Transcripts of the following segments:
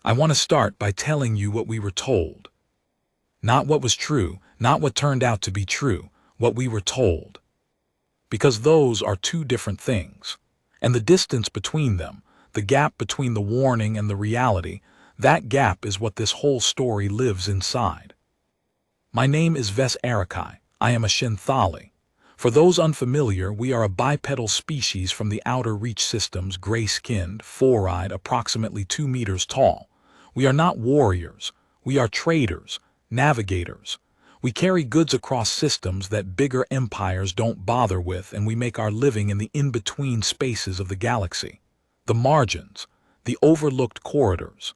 I want to start by telling you what we were told. Not what was true, not what turned out to be true, what we were told. Because those are two different things. And the distance between them, the gap between the warning and the reality, that gap is what this whole story lives inside. My name is Ves Arakai. I am a Shinthali. For those unfamiliar, we are a bipedal species from the outer reach systems, gray-skinned, four-eyed, approximately 2 meters tall. We are not warriors. We are traders, navigators. We carry goods across systems that bigger empires don't bother with, and we make our living in the in-between spaces of the galaxy. The margins, the overlooked corridors.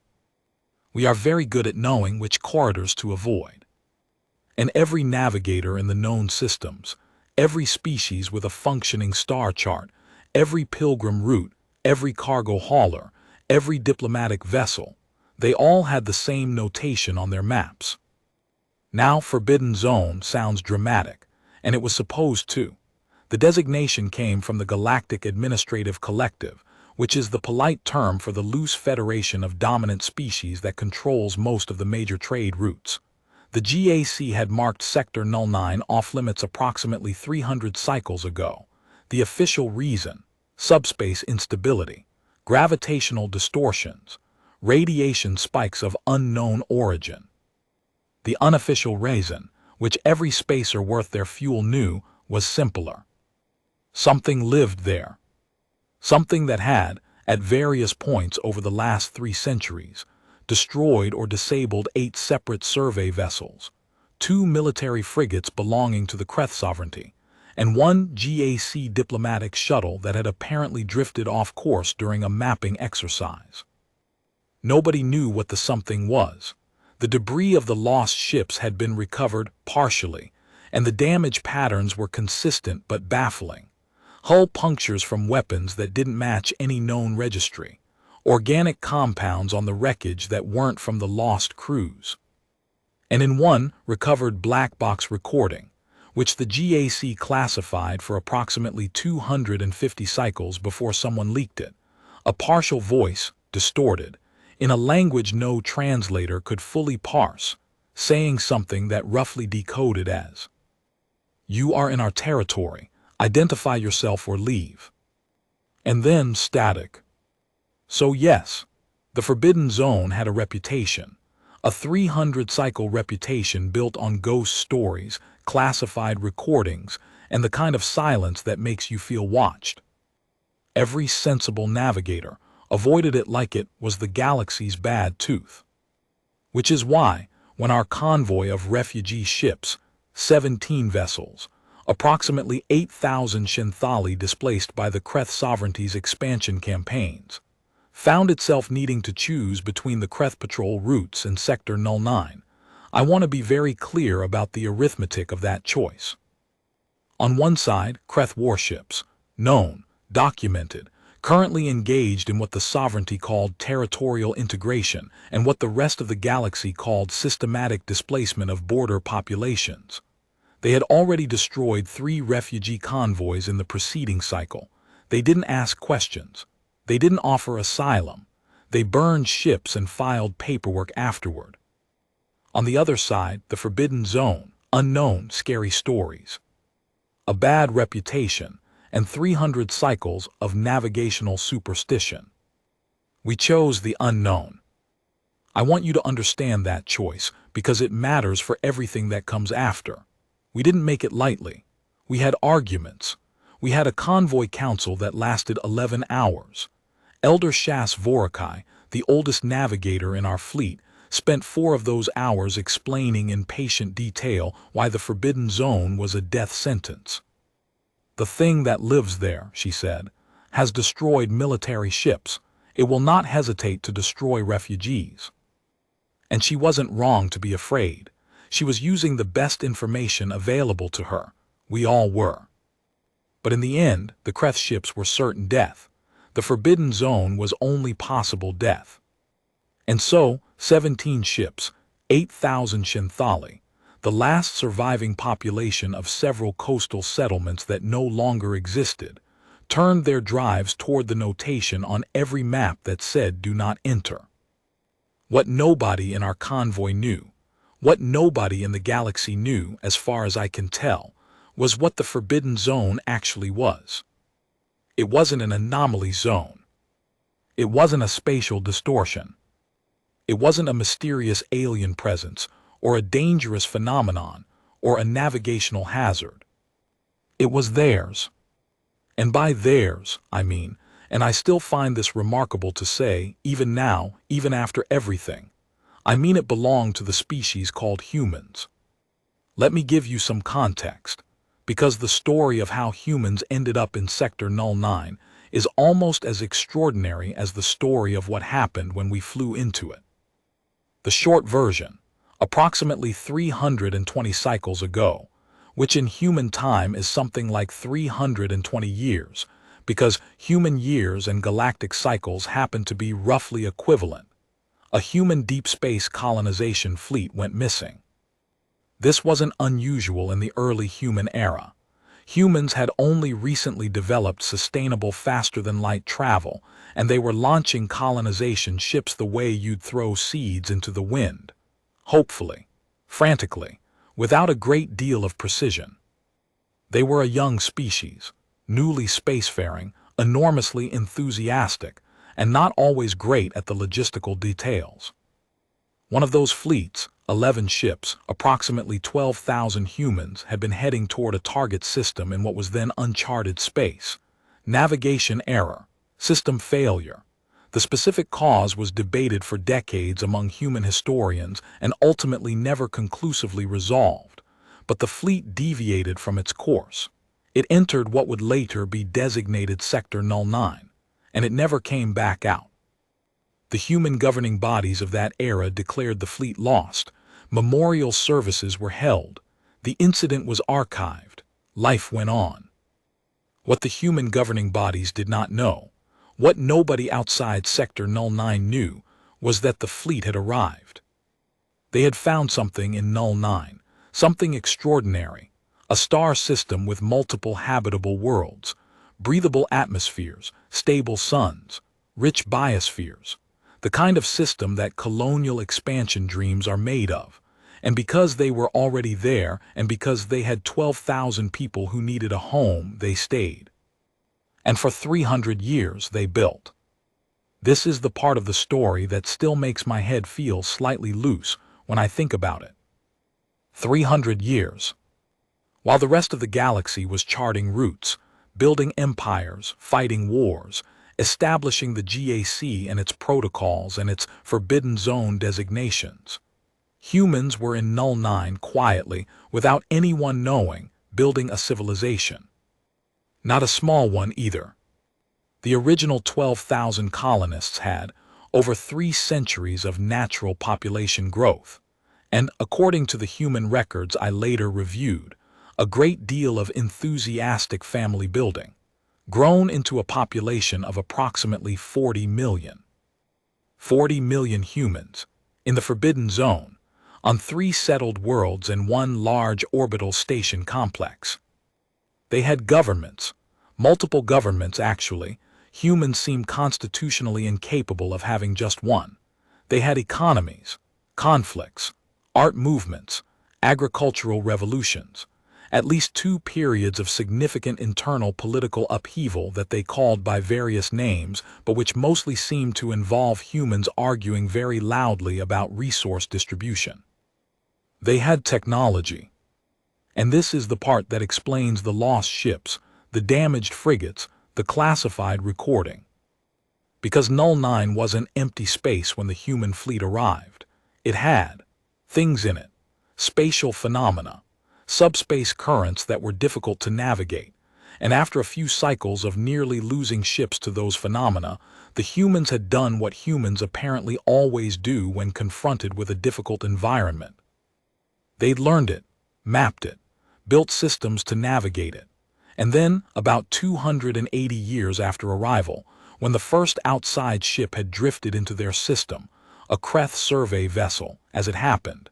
We are very good at knowing which corridors to avoid. And every navigator in the known systems, every species with a functioning star chart, every pilgrim route, every cargo hauler, every diplomatic vessel, they all had the same notation on their maps. Now, Forbidden Zone sounds dramatic, and it was supposed to. The designation came from the Galactic Administrative Collective, which is the polite term for the loose federation of dominant species that controls most of the major trade routes. The GAC had marked Sector 09 off-limits approximately 300 cycles ago. The official reason: subspace instability, gravitational distortions, radiation spikes of unknown origin. The unofficial reason, which every spacer worth their fuel knew, was simpler. Something lived there. Something that had, at various points over the last 3 centuries, destroyed or disabled 8 separate survey vessels, 2 military frigates belonging to the Kreth sovereignty, and 1 GAC diplomatic shuttle that had apparently drifted off course during a mapping exercise. Nobody knew what the something was. The debris of the lost ships had been recovered partially, and the damage patterns were consistent but baffling. Hull punctures from weapons that didn't match any known registry, organic compounds on the wreckage that weren't from the lost crews. And in one recovered black box recording, which the GAC classified for approximately 250 cycles before someone leaked it, a partial voice, distorted, in a language no translator could fully parse, saying something that roughly decoded as, "You are in our territory. Identify yourself or leave." And then static. So yes, the Forbidden Zone had a reputation, a 300-cycle reputation built on ghost stories, classified recordings, and the kind of silence that makes you feel watched. Every sensible navigator avoided it like it was the galaxy's bad tooth. Which is why, when our convoy of refugee ships, 17 vessels, approximately 8,000 Shinthali displaced by the Kreth sovereignty's expansion campaigns, found itself needing to choose between the Kreth patrol routes and Sector 09, I want to be very clear about the arithmetic of that choice. On one side, Kreth warships, known, documented, currently engaged in what the sovereignty called territorial integration and what the rest of the galaxy called systematic displacement of border populations. They had already destroyed 3 refugee convoys in the preceding cycle. They didn't ask questions. They didn't offer asylum. They burned ships and filed paperwork afterward. On the other side, the Forbidden Zone, unknown, scary stories. A bad reputation, and 300 cycles of navigational superstition. We chose the unknown. I want you to understand that choice, because it matters for everything that comes after. We didn't make it lightly. We had arguments. We had a convoy council that lasted 11 hours. Elder Shas Vorakai, the oldest navigator in our fleet, spent 4 of those hours explaining in patient detail why the Forbidden Zone was a death sentence. "The thing that lives there," she said, "has destroyed military ships. It will not hesitate to destroy refugees." And she wasn't wrong to be afraid. She was using the best information available to her. We all were. But in the end, the Kreth ships were certain death. The Forbidden Zone was only possible death. And so, 17 ships, 8,000 Shinthali, the last surviving population of several coastal settlements that no longer existed, turned their drives toward the notation on every map that said "Do not enter." What nobody in our convoy knew, what nobody in the galaxy knew, as far as I can tell, was what the Forbidden Zone actually was. It wasn't an anomaly zone. It wasn't a spatial distortion. It wasn't a mysterious alien presence, or a dangerous phenomenon, or a navigational hazard. It was theirs. And by theirs, I mean, and I still find this remarkable to say, even now, even after everything, I mean it belonged to the species called humans. Let me give you some context, because the story of how humans ended up in Sector 09 is almost as extraordinary as the story of what happened when we flew into it. The short version, approximately 320 cycles ago, which in human time is something like 320 years, because human years and galactic cycles happen to be roughly equivalent. A human deep space colonization fleet went missing. This wasn't unusual in the early human era. Humans had only recently developed sustainable faster-than-light travel, and they were launching colonization ships the way you'd throw seeds into the wind. Hopefully, frantically, without a great deal of precision. They were a young species, newly spacefaring, enormously enthusiastic, and not always great at the logistical details. One of those fleets, 11 ships, approximately 12,000 humans, had been heading toward a target system in what was then uncharted space. Navigation error, system failure. The specific cause was debated for decades among human historians and ultimately never conclusively resolved, but the fleet deviated from its course. It entered what would later be designated Sector 09, and it never came back out. The human governing bodies of that era declared the fleet lost. Memorial services were held. The incident was archived. Life went on. What the human governing bodies did not know, what nobody outside Sector 09 knew, was that the fleet had arrived. They had found something in 09, something extraordinary, a star system with multiple habitable worlds, breathable atmospheres, stable suns, rich biospheres, the kind of system that colonial expansion dreams are made of. And because they were already there, and because they had 12,000 people who needed a home, they stayed. And for 300 years they built. This is the part of the story that still makes my head feel slightly loose when I think about it. 300 years. While the rest of the galaxy was charting routes, building empires, fighting wars, establishing the GAC and its protocols and its Forbidden Zone designations, humans were in 09 quietly, without anyone knowing, building a civilization. Not a small one either. The original 12,000 colonists had over 3 centuries of natural population growth, and according to the human records I later reviewed, a great deal of enthusiastic family building, grown into a population of approximately 40 million. 40 million humans, in the Forbidden Zone, on 3 settled worlds and 1 large orbital station complex. They had governments, multiple governments actually. Humans seem constitutionally incapable of having just one. They had economies, conflicts, art movements, agricultural revolutions, at least 2 periods of significant internal political upheaval that they called by various names, but which mostly seemed to involve humans arguing very loudly about resource distribution. They had technology. And this is the part that explains the lost ships, the damaged frigates, the classified recording. Because 09 wasn't empty space when the human fleet arrived. It had things in it, spatial phenomena, subspace currents that were difficult to navigate, and after a few cycles of nearly losing ships to those phenomena, the humans had done what humans apparently always do when confronted with a difficult environment. They'd learned it, mapped it, built systems to navigate it. And then, about 280 years after arrival, when the first outside ship had drifted into their system, a Kreth survey vessel, as it happened,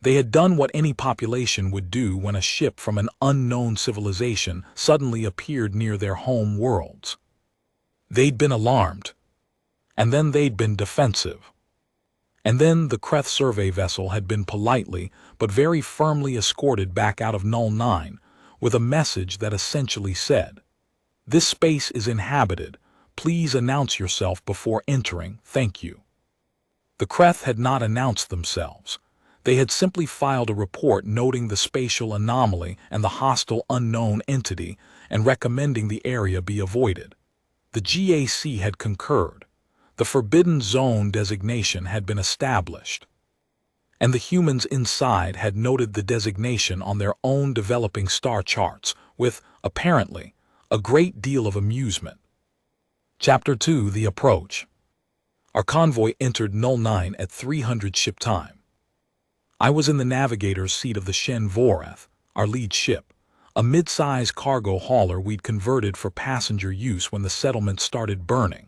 they had done what any population would do when a ship from an unknown civilization suddenly appeared near their home worlds. They'd been alarmed, and then they'd been defensive. And then the Kreth survey vessel had been politely but very firmly escorted back out of Null 9 with a message that essentially said, "This space is inhabited. Please announce yourself before entering. Thank you." The Kreth had not announced themselves. They had simply filed a report noting the spatial anomaly and the hostile unknown entity and recommending the area be avoided. The GAC had concurred. The Forbidden Zone designation had been established. And the humans inside had noted the designation on their own developing star charts with, apparently, a great deal of amusement. Chapter 2: The Approach. Our convoy entered Null 9 at 300 ship time. I was in the navigator's seat of the Shen Voreth, our lead ship, a mid-size cargo hauler we'd converted for passenger use when the settlement started burning.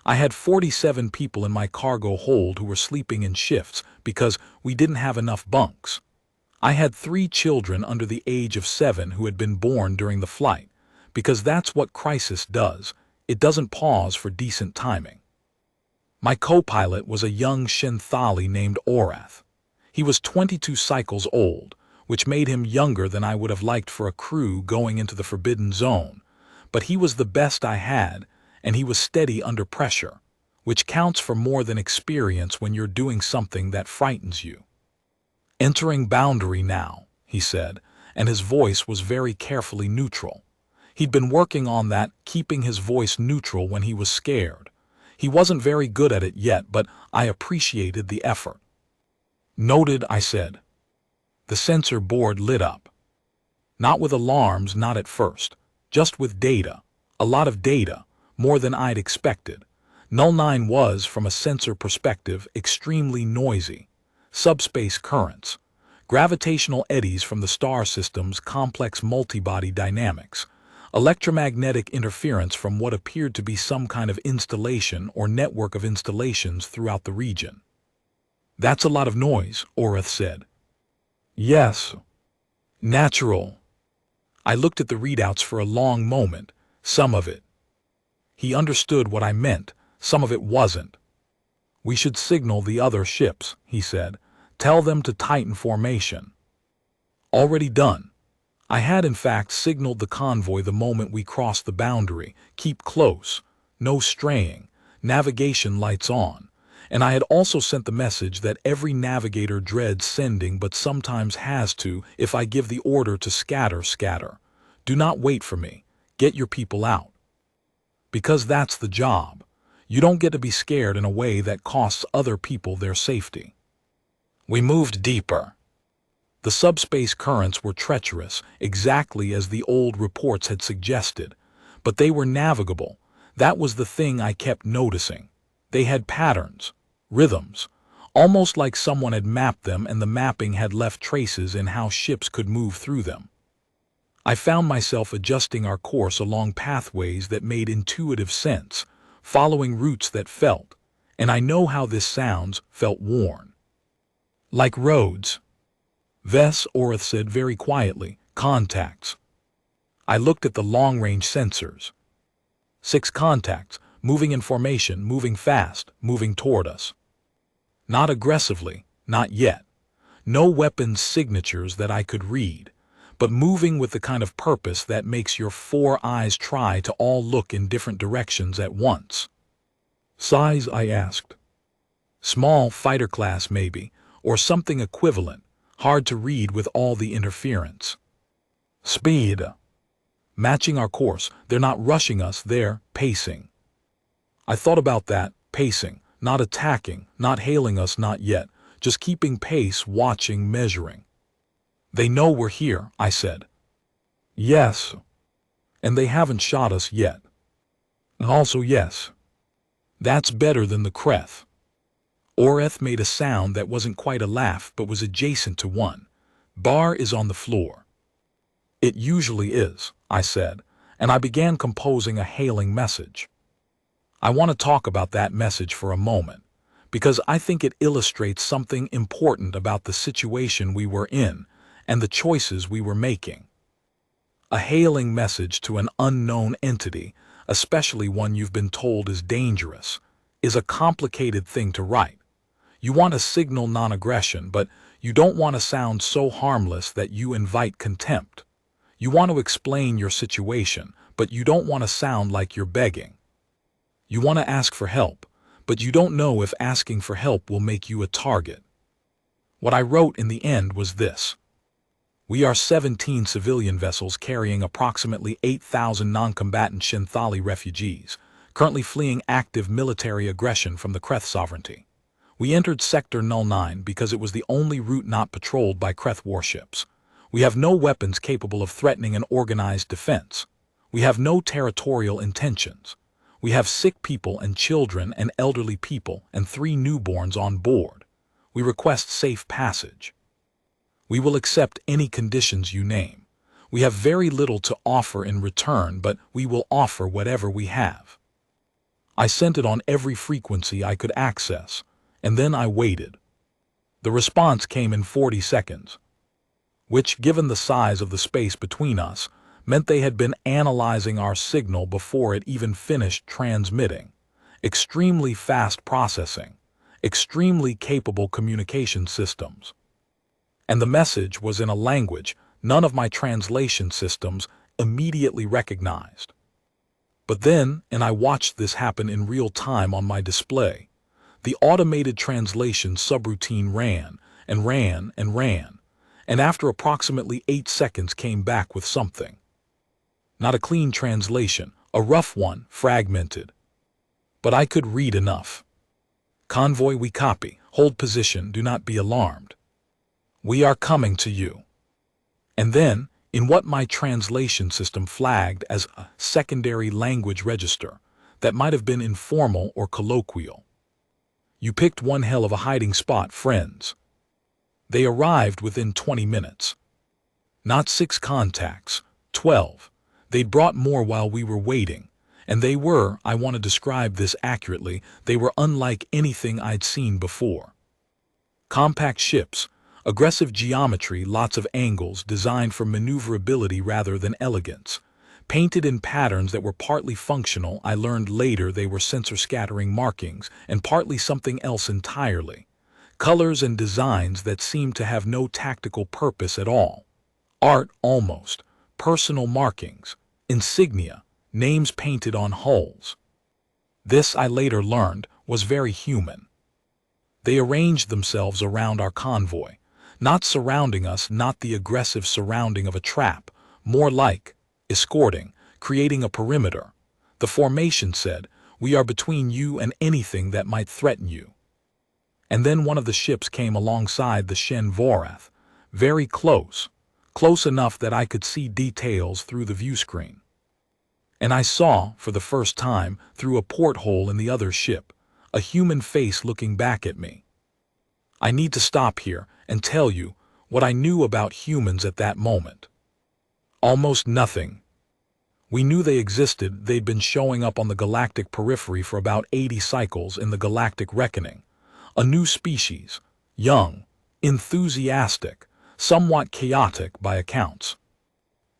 I had 47 people in my cargo hold who were sleeping in shifts because we didn't have enough bunks. I had 3 children under the age of 7 who had been born during the flight, because that's what crisis does. It doesn't pause for decent timing. My co-pilot was a young Shenthali named Orath. He was 22 cycles old, which made him younger than I would have liked for a crew going into the Forbidden Zone, but he was the best I had, and he was steady under pressure, which counts for more than experience when you're doing something that frightens you. "Entering boundary now," he said, and his voice was very carefully neutral. He'd been working on that, keeping his voice neutral when he was scared. He wasn't very good at it yet, but I appreciated the effort. "Noted," I said. The sensor board lit up. Not with alarms, not at first, just with data. A lot of data, more than I'd expected. Null 9 was, from a sensor perspective, extremely noisy. Subspace currents, gravitational eddies from the star system's complex multibody dynamics, electromagnetic interference from what appeared to be some kind of installation or network of installations throughout the region. "That's a lot of noise," Orath said. "Yes. Natural." I looked at the readouts for a long moment, some of it. He understood what I meant, some of it wasn't. "We should signal the other ships," he said. "Tell them to tighten formation." Already done. I had in fact signaled the convoy the moment we crossed the boundary. Keep close, no straying, navigation lights on. And I had also sent the message that every navigator dreads sending but sometimes has to if I give the order to scatter, scatter. Do not wait for me. Get your people out. Because that's the job. You don't get to be scared in a way that costs other people their safety. We moved deeper. The subspace currents were treacherous, exactly as the old reports had suggested, but they were navigable. That was the thing I kept noticing. They had patterns, rhythms, almost like someone had mapped them and the mapping had left traces in how ships could move through them. I found myself adjusting our course along pathways that made intuitive sense, following routes that felt, and I know how this sounds, felt worn. Like roads. "Ves," Orath said very quietly, "contacts." I looked at the long-range sensors. 6 contacts, moving in formation, moving fast, moving toward us. Not aggressively, not yet. No weapons signatures that I could read, but moving with the kind of purpose that makes your 4 eyes try to all look in different directions at once. "Size?" I asked. "Small, fighter class maybe, or something equivalent, hard to read with all the interference." "Speed?" "Matching our course. They're not rushing us, they're pacing." I thought about that, pacing, not attacking, not hailing us, not yet, just keeping pace, watching, measuring. "They know we're here," I said. "Yes. And they haven't shot us yet." "Also yes." "That's better than the Kreth." Orath made a sound that wasn't quite a laugh but was adjacent to one. "Bar is on the floor." "It usually is," I said, and I began composing a hailing message. I want to talk about that message for a moment, because I think it illustrates something important about the situation we were in and the choices we were making. A hailing message to an unknown entity, especially one you've been told is dangerous, is a complicated thing to write. You want to signal non-aggression, but you don't want to sound so harmless that you invite contempt. You want to explain your situation, but you don't want to sound like you're begging. You want to ask for help, but you don't know if asking for help will make you a target. What I wrote in the end was this. We are 17 civilian vessels carrying approximately 8,000 non-combatant Shinthali refugees, currently fleeing active military aggression from the Kreth sovereignty. We entered Sector 09 because it was the only route not patrolled by Kreth warships. We have no weapons capable of threatening an organized defense. We have no territorial intentions. We have sick people and children and elderly people and 3 newborns on board. We request safe passage. We will accept any conditions you name. We have very little to offer in return, but we will offer whatever we have. I sent it on every frequency I could access, and then I waited. The response came in 40 seconds, which, given the size of the space between us, meant they had been analyzing our signal before it even finished transmitting. Extremely fast processing, extremely capable communication systems. And the message was in a language none of my translation systems immediately recognized. But then, and I watched this happen in real time on my display, the automated translation subroutine ran and ran and ran, and after approximately 8 seconds came back with something. Not a clean translation, a rough one, fragmented. But I could read enough. Convoy, we copy. Hold position, do not be alarmed. We are coming to you. And then, in what my translation system flagged as a secondary language register that might have been informal or colloquial. You picked one hell of a hiding spot, friends. They arrived within 20 minutes. Not 6 contacts, 12. They'd brought more while we were waiting, and they were, I want to describe this accurately, they were unlike anything I'd seen before. Compact ships, aggressive geometry, lots of angles, designed for maneuverability rather than elegance. Painted in patterns that were partly functional, I learned later they were sensor scattering markings, and partly something else entirely. Colors and designs that seemed to have no tactical purpose at all. Art almost, personal markings, insignia, names painted on hulls. This, I later learned, was very human. They arranged themselves around our convoy, not surrounding us, not the aggressive surrounding of a trap, more like escorting, creating a perimeter. The formation said, we are between you and anything that might threaten you. And then one of the ships came alongside the Shen Vorath, very close, close enough that I could see details through the view screen. And I saw, for the first time, through a porthole in the other ship, a human face looking back at me. I need to stop here and tell you what I knew about humans at that moment. Almost nothing. We knew they existed. They'd been showing up on the galactic periphery for about 80 cycles in the galactic reckoning. A new species, young, enthusiastic, somewhat chaotic by accounts.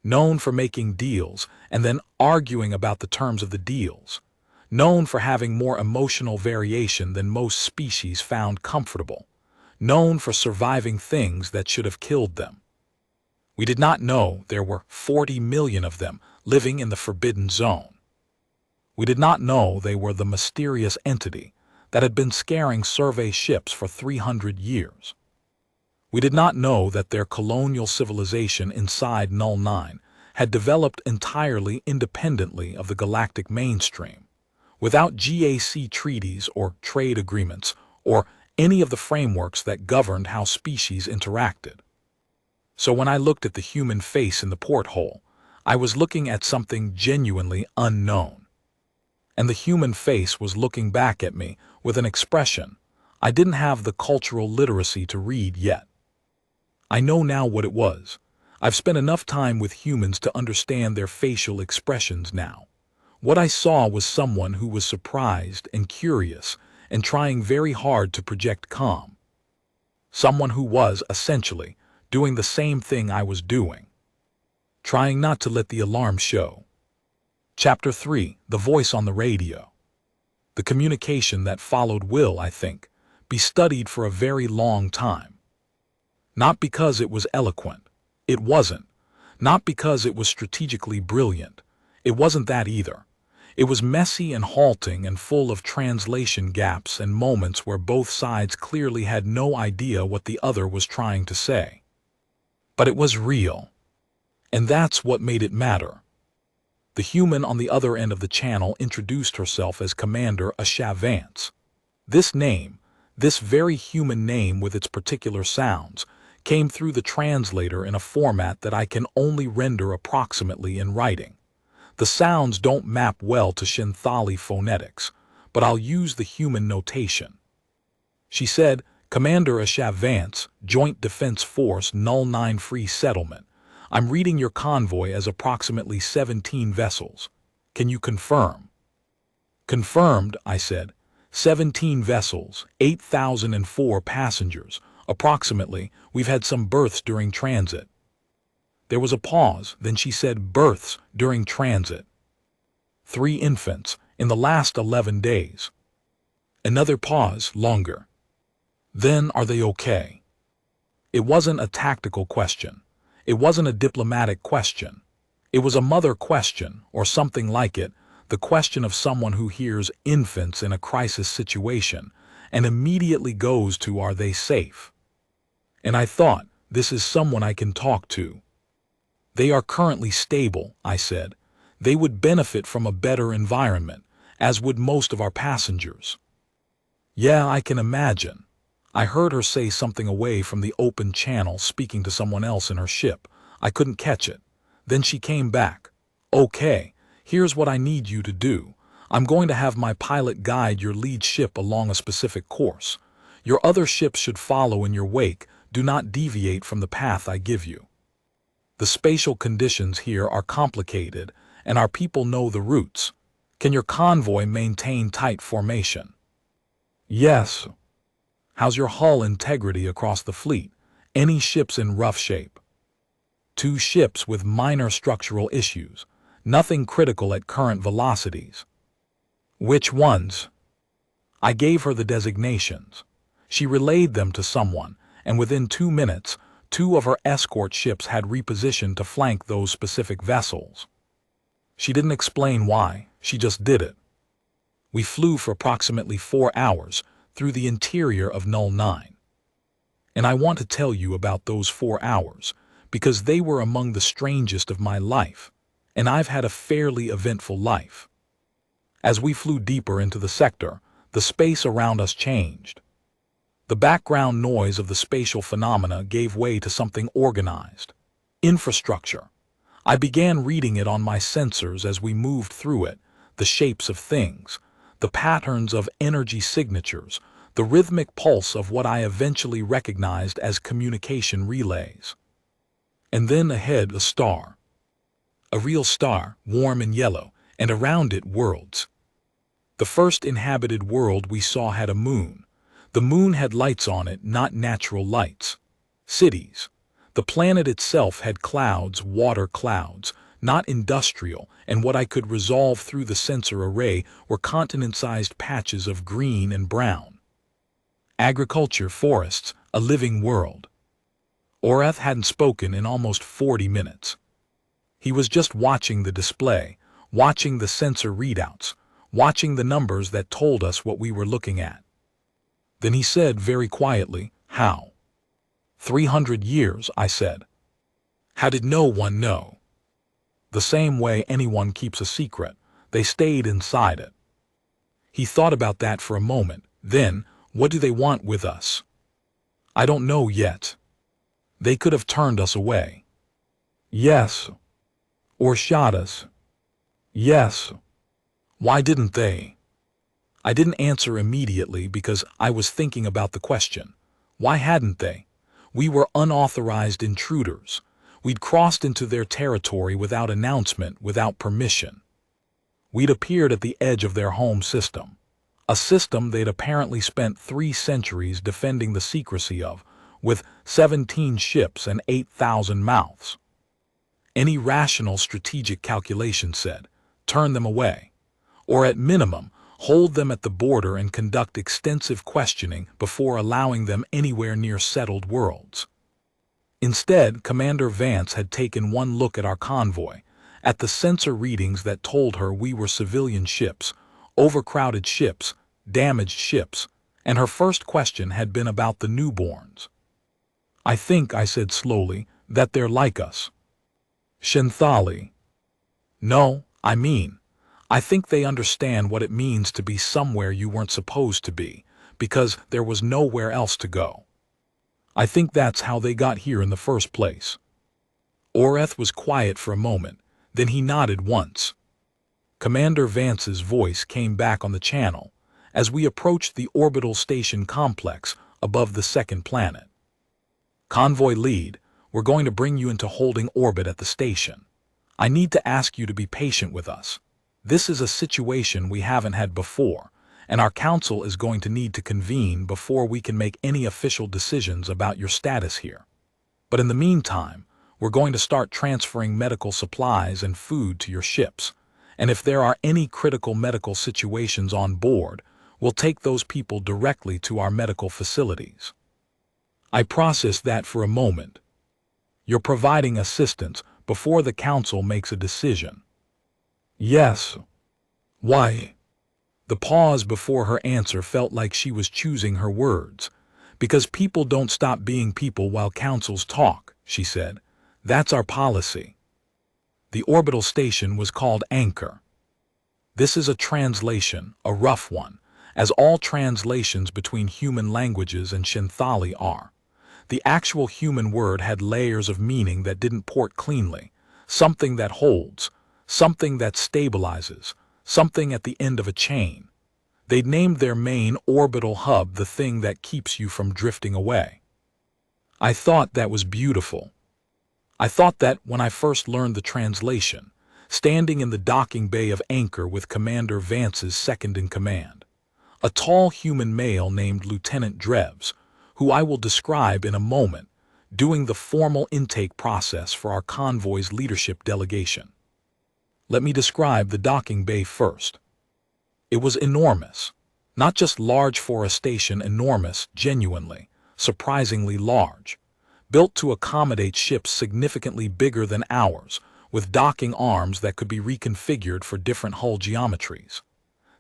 Known for making deals and then arguing about the terms of the deals. Known for having more emotional variation than most species found comfortable. Known for surviving things that should have killed them. We did not know there were 40 million of them living in the Forbidden Zone. We did not know they were the mysterious entity that had been scaring survey ships for 300 years. We did not know that their colonial civilization inside Null 9 had developed entirely independently of the galactic mainstream, without GAC treaties or trade agreements or any of the frameworks that governed how species interacted. So when I looked at the human face in the porthole, I was looking at something genuinely unknown. And the human face was looking back at me with an expression I didn't have the cultural literacy to read yet. I know now what it was. I've spent enough time with humans to understand their facial expressions now. What I saw was someone who was surprised and curious and trying very hard to project calm. Someone who was, essentially, doing the same thing I was doing. Trying not to let the alarm show. Chapter 3, The Voice on the Radio. The communication that followed will, I think, be studied for a very long time. Not because it was eloquent. It wasn't. Not because it was strategically brilliant. It wasn't that either. It was messy and halting and full of translation gaps and moments where both sides clearly had no idea what the other was trying to say. But it was real. And that's what made it matter. The human on the other end of the channel introduced herself as Commander HFY. This name, this very human name with its particular sounds, came through the translator in a format that I can only render approximately in writing. The sounds don't map well to Shinthali phonetics, but I'll use the human notation. She said, Commander HFY, Joint Defense Force Null 9 Free Settlement. I'm reading your convoy as approximately 17 vessels. Can you confirm? Confirmed, I said. 17 vessels, 8,004 passengers. Approximately, we've had some births during transit. There was a pause, then she said births during transit. 3 infants in the last 11 days. Another pause, longer. Then are they okay? It wasn't a tactical question. It wasn't a diplomatic question. It was a mother question, or something like it, the question of someone who hears infants in a crisis situation and immediately goes to are they safe? And I thought, this is someone I can talk to. They are currently stable, I said. They would benefit from a better environment, as would most of our passengers. Yeah, I can imagine. I heard her say something away from the open channel speaking to someone else in her ship. I couldn't catch it. Then she came back. Okay, here's what I need you to do. I'm going to have my pilot guide your lead ship along a specific course. Your other ships should follow in your wake. Do not deviate from the path I give you. The spatial conditions here are complicated, and our people know the routes. Can your convoy maintain tight formation? Yes. How's your hull integrity across the fleet? Any ships in rough shape? 2 ships with minor structural issues. Nothing critical at current velocities. Which ones? I gave her the designations. She relayed them to someone, and within 2 minutes, 2 of her escort ships had repositioned to flank those specific vessels. She didn't explain why, she just did it. We flew for approximately 4 hours through the interior of Null 9. And I want to tell you about those 4 hours, because they were among the strangest of my life, and I've had a fairly eventful life. As we flew deeper into the sector, the space around us changed. The background noise of the spatial phenomena gave way to something organized. Infrastructure. I began reading it on my sensors as we moved through it, the shapes of things, the patterns of energy signatures, the rhythmic pulse of what I eventually recognized as communication relays. And then ahead a star. A real star, warm and yellow, and around it worlds. The first inhabited world we saw had a moon. The moon had lights on it, not natural lights. Cities. The planet itself had clouds, water clouds, not industrial, and what I could resolve through the sensor array were continent-sized patches of green and brown. Agriculture, forests, a living world. Orath hadn't spoken in almost 40 minutes. He was just watching the display, watching the sensor readouts, watching the numbers that told us what we were looking at. Then he said very quietly, how? 300 years, I said. How did no one know? The same way anyone keeps a secret. They stayed inside it. He thought about that for a moment. Then, what do they want with us? I don't know yet. They could have turned us away. Yes. Or shot us. Yes. Why didn't they? I didn't answer immediately because I was thinking about the question. Why hadn't they? We were unauthorized intruders. We'd crossed into their territory without announcement, without permission. We'd appeared at the edge of their home system. A system they'd apparently spent 3 centuries defending the secrecy of, with 17 ships and 8,000 mouths. Any rational strategic calculation said, turn them away. Or at minimum, hold them at the border and conduct extensive questioning before allowing them anywhere near settled worlds. Instead, Commander Vance had taken one look at our convoy, at the sensor readings that told her we were civilian ships, overcrowded ships, damaged ships, and her first question had been about the newborns. "I think," I said slowly, "that they're like us." "Shinthali." "No, I think they understand what it means to be somewhere you weren't supposed to be, because there was nowhere else to go. I think that's how they got here in the first place." Oreth was quiet for a moment, then he nodded once. Commander Vance's voice came back on the channel as we approached the orbital station complex above the second planet. "Convoy lead, we're going to bring you into holding orbit at the station. I need to ask you to be patient with us. This is a situation we haven't had before, and our council is going to need to convene before we can make any official decisions about your status here. But in the meantime, we're going to start transferring medical supplies and food to your ships, and if there are any critical medical situations on board, we'll take those people directly to our medical facilities." I processed that for a moment. "You're providing assistance before the council makes a decision?" "Yes." "Why?" The pause before her answer felt like she was choosing her words. "Because people don't stop being people while councils talk," she said. "That's our policy." The orbital station was called Anchor. This is a translation, a rough one, as all translations between human languages and Shinthali are. The actual human word had layers of meaning that didn't port cleanly. Something that holds, something that stabilizes, something at the end of a chain. They'd named their main orbital hub the thing that keeps you from drifting away. I thought that was beautiful. I thought that when I first learned the translation, standing in the docking bay of Anchor with Commander Vance's second-in-command, a tall human male named Lieutenant Dreves, who I will describe in a moment, doing the formal intake process for our convoy's leadership delegation. Let me describe the docking bay first. It was enormous. Not just large for a station, enormous, genuinely, surprisingly large. Built to accommodate ships significantly bigger than ours, with docking arms that could be reconfigured for different hull geometries.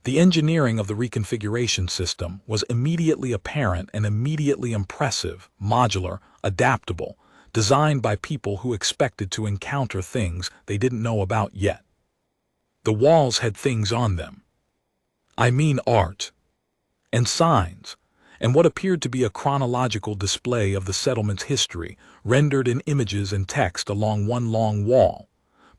The engineering of the reconfiguration system was immediately apparent and immediately impressive, modular, adaptable, designed by people who expected to encounter things they didn't know about yet. The walls had things on them. I mean art, and signs, and what appeared to be a chronological display of the settlement's history, rendered in images and text along one long wall,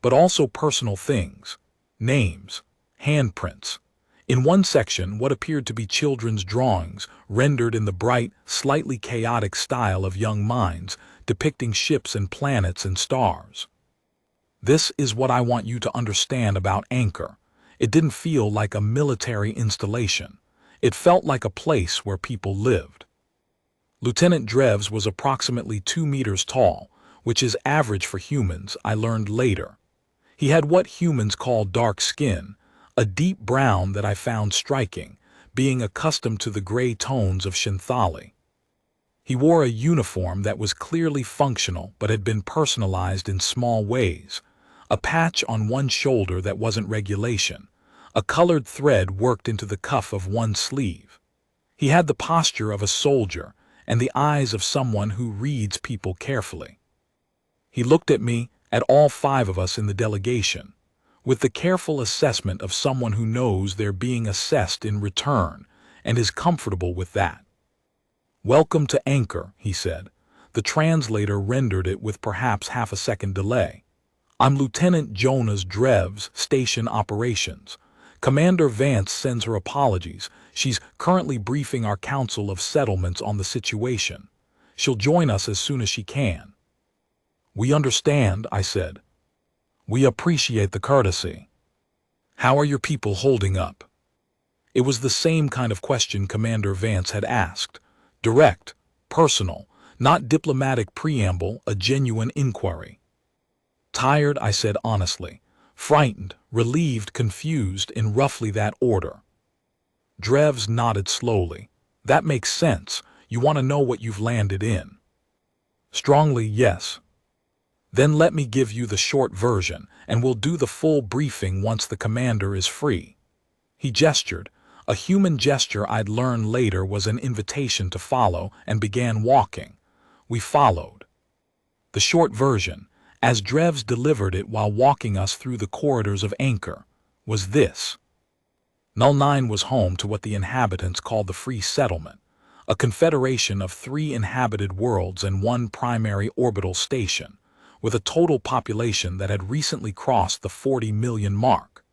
but also personal things, names, handprints. In one section, what appeared to be children's drawings, rendered in the bright, slightly chaotic style of young minds, depicting ships and planets and stars. This is what I want you to understand about Anchor. It didn't feel like a military installation. It felt like a place where people lived. Lieutenant Dreves was approximately 2 meters tall, which is average for humans, I learned later. He had what humans call dark skin, a deep brown that I found striking, being accustomed to the gray tones of Shinthali. He wore a uniform that was clearly functional but had been personalized in small ways. A patch on one shoulder that wasn't regulation. A colored thread worked into the cuff of one sleeve. He had the posture of a soldier and the eyes of someone who reads people carefully. He looked at me, at all 5 of us in the delegation, with the careful assessment of someone who knows they're being assessed in return and is comfortable with that. "Welcome to Anchor," he said. The translator rendered it with perhaps half a second delay. "I'm Lieutenant Jonas Dreves, Station Operations. Commander Vance sends her apologies. She's currently briefing our Council of Settlements on the situation. She'll join us as soon as she can." "We understand," I said. "We appreciate the courtesy. How are your people holding up?" It was the same kind of question Commander Vance had asked. Direct, personal, not diplomatic preamble, a genuine inquiry. "Tired," I said honestly. "Frightened, relieved, confused, in roughly that order." Drevs nodded slowly. That makes sense. You want to know what you've landed in. Strongly, yes. Then let me give you the short version, and we'll do the full briefing once the commander is free. He gestured. A human gesture I'd learn later was an invitation to follow, and began walking. We followed. The short version, as Drevs delivered it while walking us through the corridors of Anchor, was this. Null 9 was home to what the inhabitants called the Free Settlement, a confederation of 3 inhabited worlds and 1 primary orbital station, with a total population that had recently crossed the 40 million mark.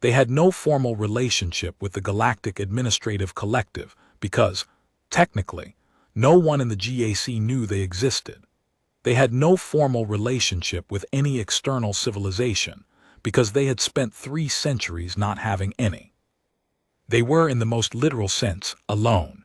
They had no formal relationship with the Galactic Administrative Collective because, technically, no one in the GAC knew they existed. They had no formal relationship with any external civilization because they had spent 3 centuries not having any. They were, in the most literal sense, alone.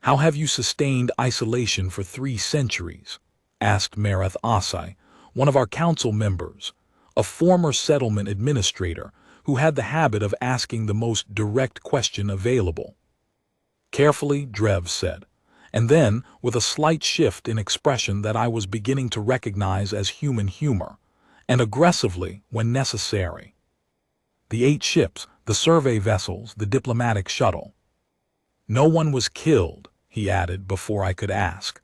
"How have you sustained isolation for 3 centuries?" asked Marath Asai, one of our council members, a former settlement administrator who had the habit of asking the most direct question available. Carefully, Drev said, and then, with a slight shift in expression that I was beginning to recognize as human humor, and aggressively when necessary. The 8 ships, the survey vessels, the diplomatic shuttle. No one was killed, he added before I could ask.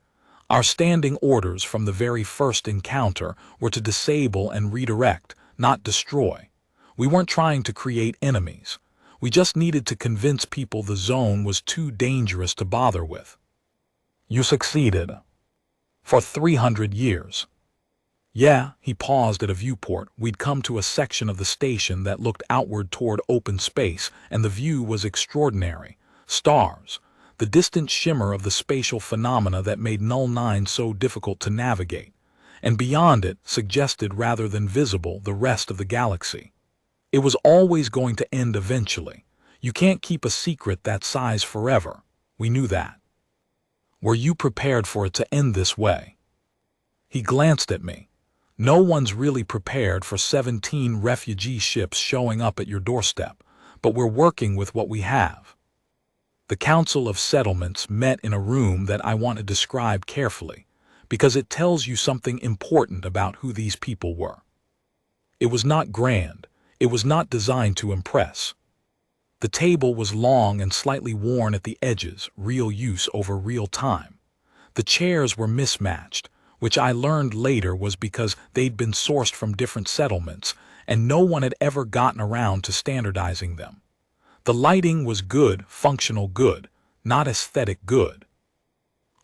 Our standing orders from the very first encounter were to disable and redirect, not destroy. We weren't trying to create enemies. We just needed to convince people the zone was too dangerous to bother with. You succeeded. For 300 years. Yeah, he paused at a viewport. We'd come to a section of the station that looked outward toward open space, and the view was extraordinary. Stars, the distant shimmer of the spatial phenomena that made Null 9 so difficult to navigate, and beyond it, suggested rather than visible, the rest of the galaxy. It was always going to end eventually. You can't keep a secret that size forever. We knew that. Were you prepared for it to end this way? He glanced at me. No one's really prepared for 17 refugee ships showing up at your doorstep, but we're working with what we have. The Council of Settlements met in a room that I want to describe carefully, because it tells you something important about who these people were. It was not grand. It was not designed to impress. The table was long and slightly worn at the edges, real use over real time. The chairs were mismatched, which I learned later was because they'd been sourced from different settlements, and no one had ever gotten around to standardizing them. The lighting was good, functional good, not aesthetic good.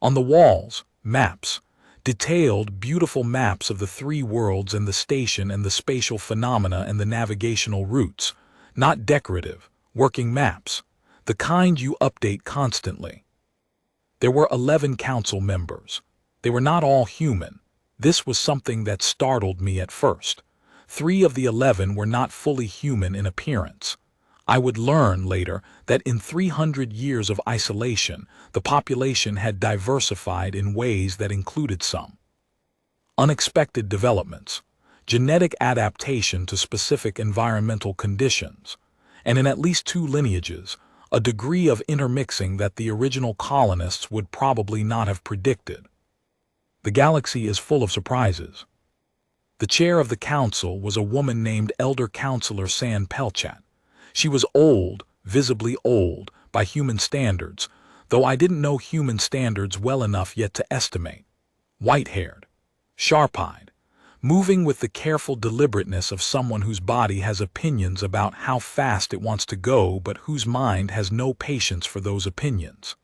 On the walls, maps. Detailed, beautiful maps of the 3 worlds and the station and the spatial phenomena and the navigational routes. Not decorative, working maps. The kind you update constantly. There were 11 council members. They were not all human. This was something that startled me at first. 3 of the 11 were not fully human in appearance. I would learn later that in 300 years of isolation, the population had diversified in ways that included some unexpected developments, genetic adaptation to specific environmental conditions, and in at least 2 lineages, a degree of intermixing that the original colonists would probably not have predicted. The galaxy is full of surprises. The chair of the council was a woman named Elder Counselor San Pelchat. She was old, visibly old, by human standards, though I didn't know human standards well enough yet to estimate. White-haired, sharp-eyed, moving with the careful deliberateness of someone whose body has opinions about how fast it wants to go but whose mind has no patience for those opinions.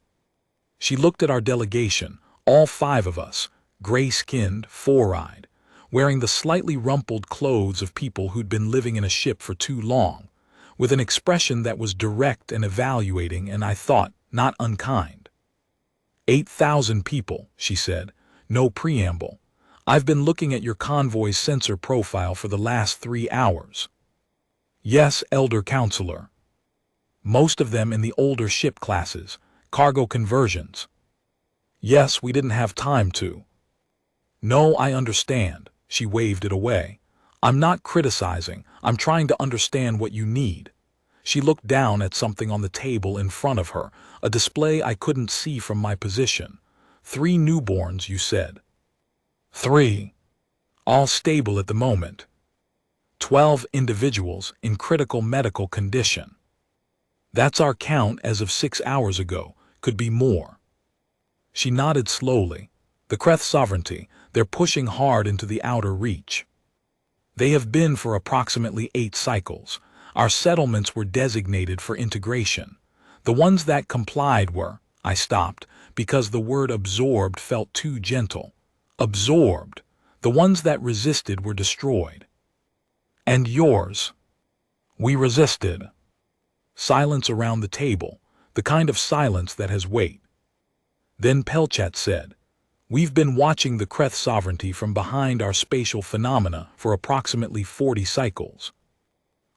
She looked at our delegation, all 5 of us, gray-skinned, 4-eyed, wearing the slightly rumpled clothes of people who'd been living in a ship for too long, with an expression that was direct and evaluating and, I thought, not unkind. 8,000 people, she said, no preamble. I've been looking at your convoy's sensor profile for the last 3 hours. Yes, Elder Counselor. Most of them in the older ship classes, cargo conversions. Yes, we didn't have time to. No, I understand, she waved it away. I'm not criticizing, I'm trying to understand what you need. She looked down at something on the table in front of her, a display I couldn't see from my position. 3 newborns, you said. 3. All stable at the moment. 12 individuals in critical medical condition. That's our count as of 6 hours ago. Could be more. She nodded slowly. The Kreth sovereignty, they're pushing hard into the outer reach. They have been for approximately 8 cycles. Our settlements were designated for integration. The ones that complied were, I stopped, because the word absorbed felt too gentle. Absorbed. The ones that resisted were destroyed. And yours? We resisted. Silence around the table, the kind of silence that has weight. Then Pelchat said, "We've been watching the Kreth sovereignty from behind our spatial phenomena for approximately 40 cycles.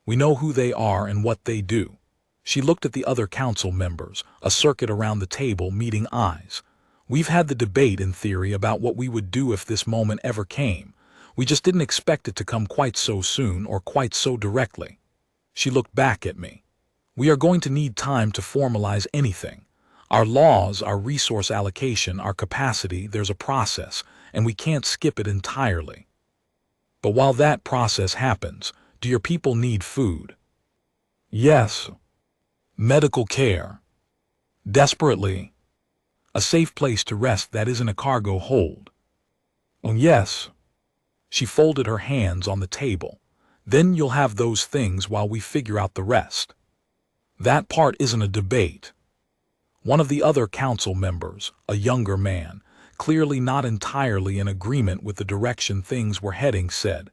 We know who they are and what they do." She looked at the other council members, a circuit around the table meeting eyes. "We've had the debate in theory about what we would do if this moment ever came. We just didn't expect it to come quite so soon or quite so directly." She looked back at me. "We are going to need time to formalize anything. Our laws, our resource allocation, our capacity, there's a process, and we can't skip it entirely. But while that process happens, do your people need food?" "Yes." "Medical care?" "Desperately." "A safe place to rest that isn't a cargo hold?" "Oh, yes." She folded her hands on the table. "Then you'll have those things while we figure out the rest." "That part isn't a debate." One of the other council members, a younger man, clearly not entirely in agreement with the direction things were heading, said,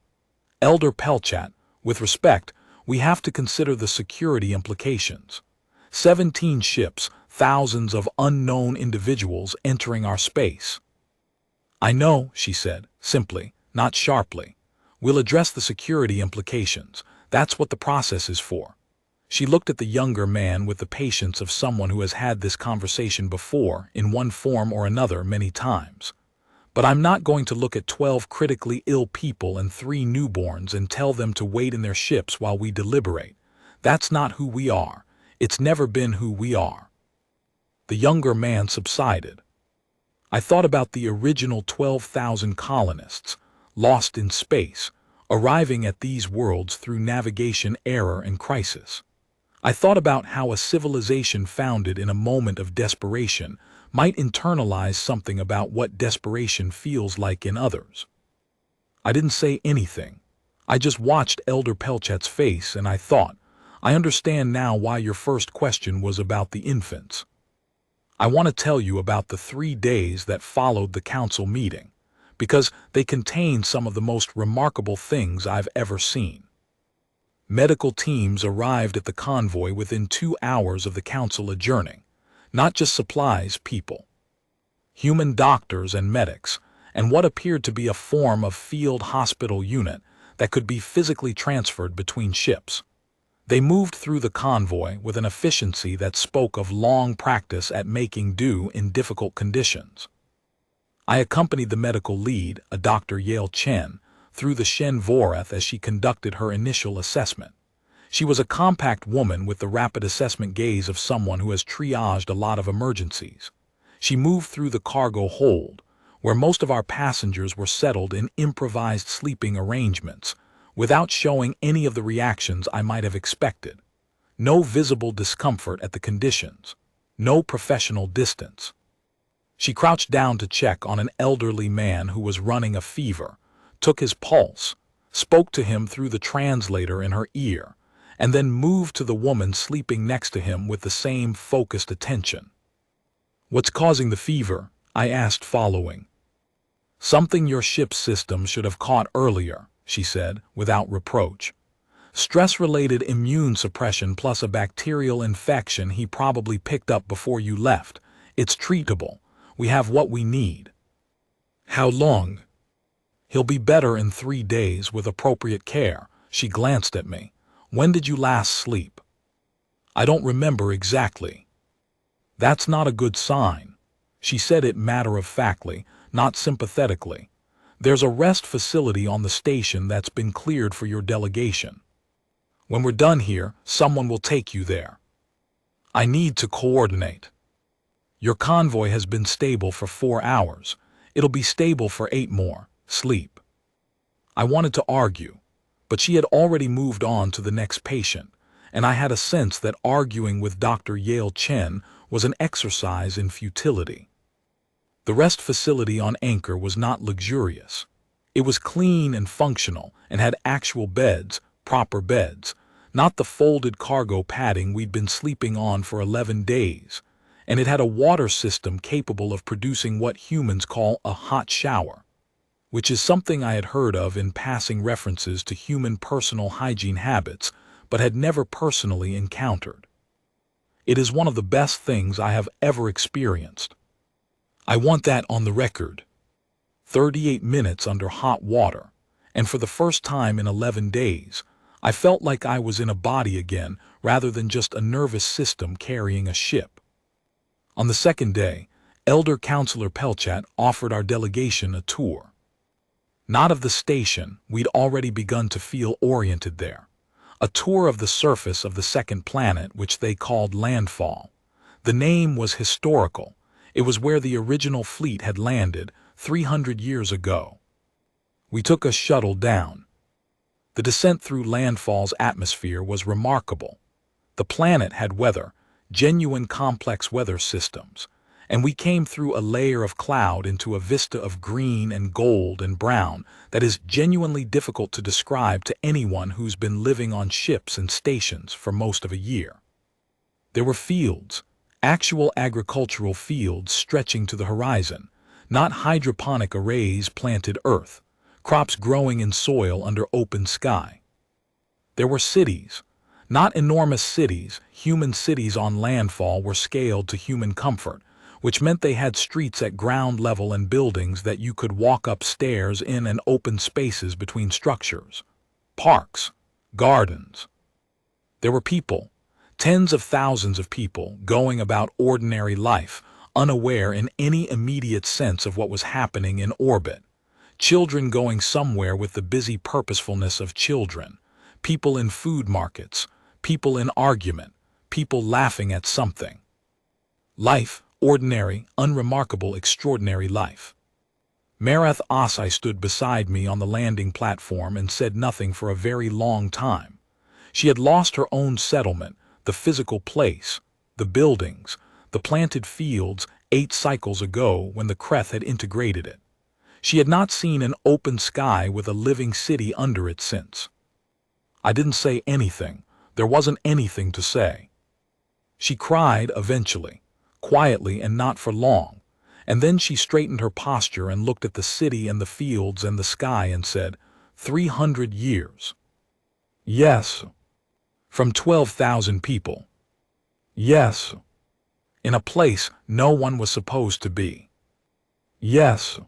"Elder Pelchat, with respect, we have to consider the security implications. 17 ships, thousands of unknown individuals entering our space." "I know," she said, simply, not sharply. "We'll address the security implications. That's what the process is for." She looked at the younger man with the patience of someone who has had this conversation before, in one form or another, many times. "But I'm not going to look at 12 critically ill people and 3 newborns and tell them to wait in their ships while we deliberate. That's not who we are. It's never been who we are." The younger man subsided. "I thought about the original 12,000 colonists, lost in space, arriving at these worlds through navigation error and crisis. I thought about how a civilization founded in a moment of desperation might internalize something about what desperation feels like in others." I didn't say anything. I just watched Elder Pelchat's face and I thought, I understand now why your first question was about the infants. I want to tell you about the 3 days that followed the council meeting, because they contain some of the most remarkable things I've ever seen. Medical teams arrived at the convoy within 2 hours of the council adjourning. Not just supplies, people. Human doctors and medics, and what appeared to be a form of field hospital unit that could be physically transferred between ships. They moved through the convoy with an efficiency that spoke of long practice at making do in difficult conditions. I accompanied the medical lead, a Dr. Yale Chen, through the Shen Voreth as she conducted her initial assessment. She was a compact woman with the rapid assessment gaze of someone who has triaged a lot of emergencies. She moved through the cargo hold, where most of our passengers were settled in improvised sleeping arrangements, without showing any of the reactions I might have expected. No visible discomfort at the conditions. No professional distance. She crouched down to check on an elderly man who was running a fever, took his pulse, spoke to him through the translator in her ear, and then moved to the woman sleeping next to him with the same focused attention. "What's causing the fever?" I asked, following. "Something your ship's system should have caught earlier," she said, without reproach. "Stress-related immune suppression plus a bacterial infection he probably picked up before you left. It's treatable. We have what we need." "How long?" "He'll be better in 3 days with appropriate care." She glanced at me. "When did you last sleep?" "I don't remember exactly." "That's not a good sign." She said it matter-of-factly, not sympathetically. "There's a rest facility on the station that's been cleared for your delegation." When we're done here, someone will take you there. I need to coordinate. Your convoy has been stable for 4 hours. It'll be stable for 8 more. Sleep. I wanted to argue, but she had already moved on to the next patient, and I had a sense that arguing with Dr. Yale Chen was an exercise in futility. The rest facility on Anchor was not luxurious. It was clean and functional and had actual beds, proper beds, not the folded cargo padding we'd been sleeping on for 11 days, and it had a water system capable of producing what humans call a hot shower, which is something I had heard of in passing references to human personal hygiene habits, but had never personally encountered. It is one of the best things I have ever experienced. I want that on the record. 38 minutes under hot water, and for the first time in 11 days, I felt like I was in a body again rather than just a nervous system carrying a ship. On the second day, Elder Counselor Pelchat offered our delegation a tour. Not of the station, we'd already begun to feel oriented there. A tour of the surface of the second planet, which they called Landfall. The name was historical. It was where the original fleet had landed 300 years ago. We took a shuttle down. The descent through Landfall's atmosphere was remarkable. The planet had weather, genuine complex weather systems, and we came through a layer of cloud into a vista of green and gold and brown that is genuinely difficult to describe to anyone who's been living on ships and stations for most of a year. There were fields, actual agricultural fields stretching to the horizon, not hydroponic arrays planted earth, crops growing in soil under open sky. There were cities, not enormous cities. Human cities on Landfall were scaled to human comfort, which meant they had streets at ground level and buildings that you could walk upstairs in, and open spaces between structures, parks, gardens. There were people, tens of thousands of people, going about ordinary life, unaware in any immediate sense of what was happening in orbit. Children going somewhere with the busy purposefulness of children, people in food markets, people in argument, people laughing at something. Life, ordinary, unremarkable, extraordinary life. Marath Asai stood beside me on the landing platform and said nothing for a very long time. She had lost her own settlement, the physical place, the buildings, the planted fields 8 cycles ago when the Kreth had integrated it. She had not seen an open sky with a living city under it since. I didn't say anything. There wasn't anything to say. She cried eventually, quietly and not for long, and then she straightened her posture and looked at the city and the fields and the sky and said, 300 years. Yes. From 12,000 people. Yes. In a place no one was supposed to be. Yes.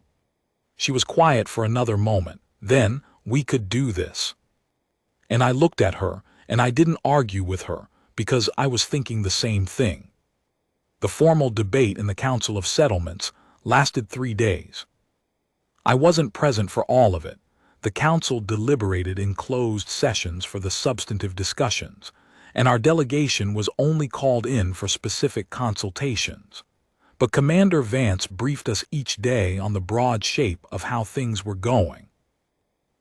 She was quiet for another moment. Then, we could do this. And I looked at her, and I didn't argue with her, because I was thinking the same thing. The formal debate in the Council of Settlements lasted 3 days. I wasn't present for all of it. The council deliberated in closed sessions for the substantive discussions, and our delegation was only called in for specific consultations. But Commander Vance briefed us each day on the broad shape of how things were going.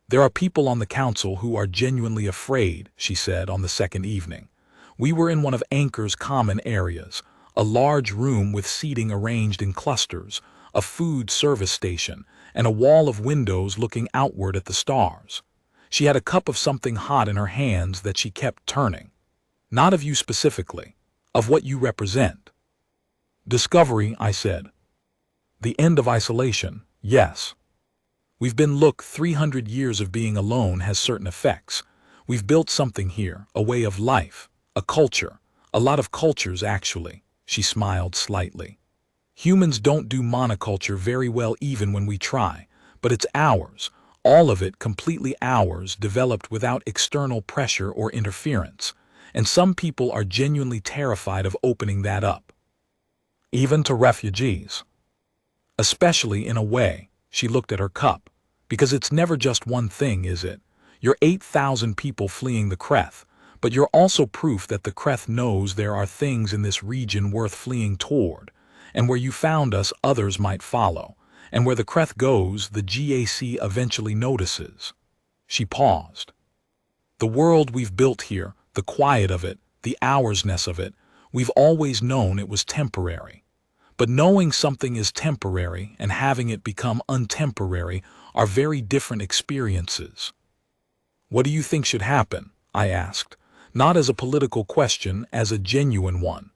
There are people on the council who are genuinely afraid, she said on the second evening. We were in one of Anchor's common areas, a large room with seating arranged in clusters, a food service station, and a wall of windows looking outward at the stars. She had a cup of something hot in her hands that she kept turning. Not of you specifically, of what you represent. Discovery, I said. The end of isolation, yes. We've been 300 years of being alone has certain effects. We've built something here, a way of life, a culture, a lot of cultures actually, she smiled slightly. Humans don't do monoculture very well even when we try, but it's ours, all of it completely ours, developed without external pressure or interference, and some people are genuinely terrified of opening that up. Even to refugees. Especially in a way, she looked at her cup, because it's never just one thing, is it? You're 8,000 people fleeing the Kreth, but you're also proof that the Kreth knows there are things in this region worth fleeing toward, and where you found us others might follow, and where the Kreth goes the GAC eventually notices." She paused. "The world we've built here, the quiet of it, the hoursness of it, we've always known it was temporary. But knowing something is temporary and having it become untemporary are very different experiences." "What do you think should happen?" I asked, not as a political question, as a genuine one.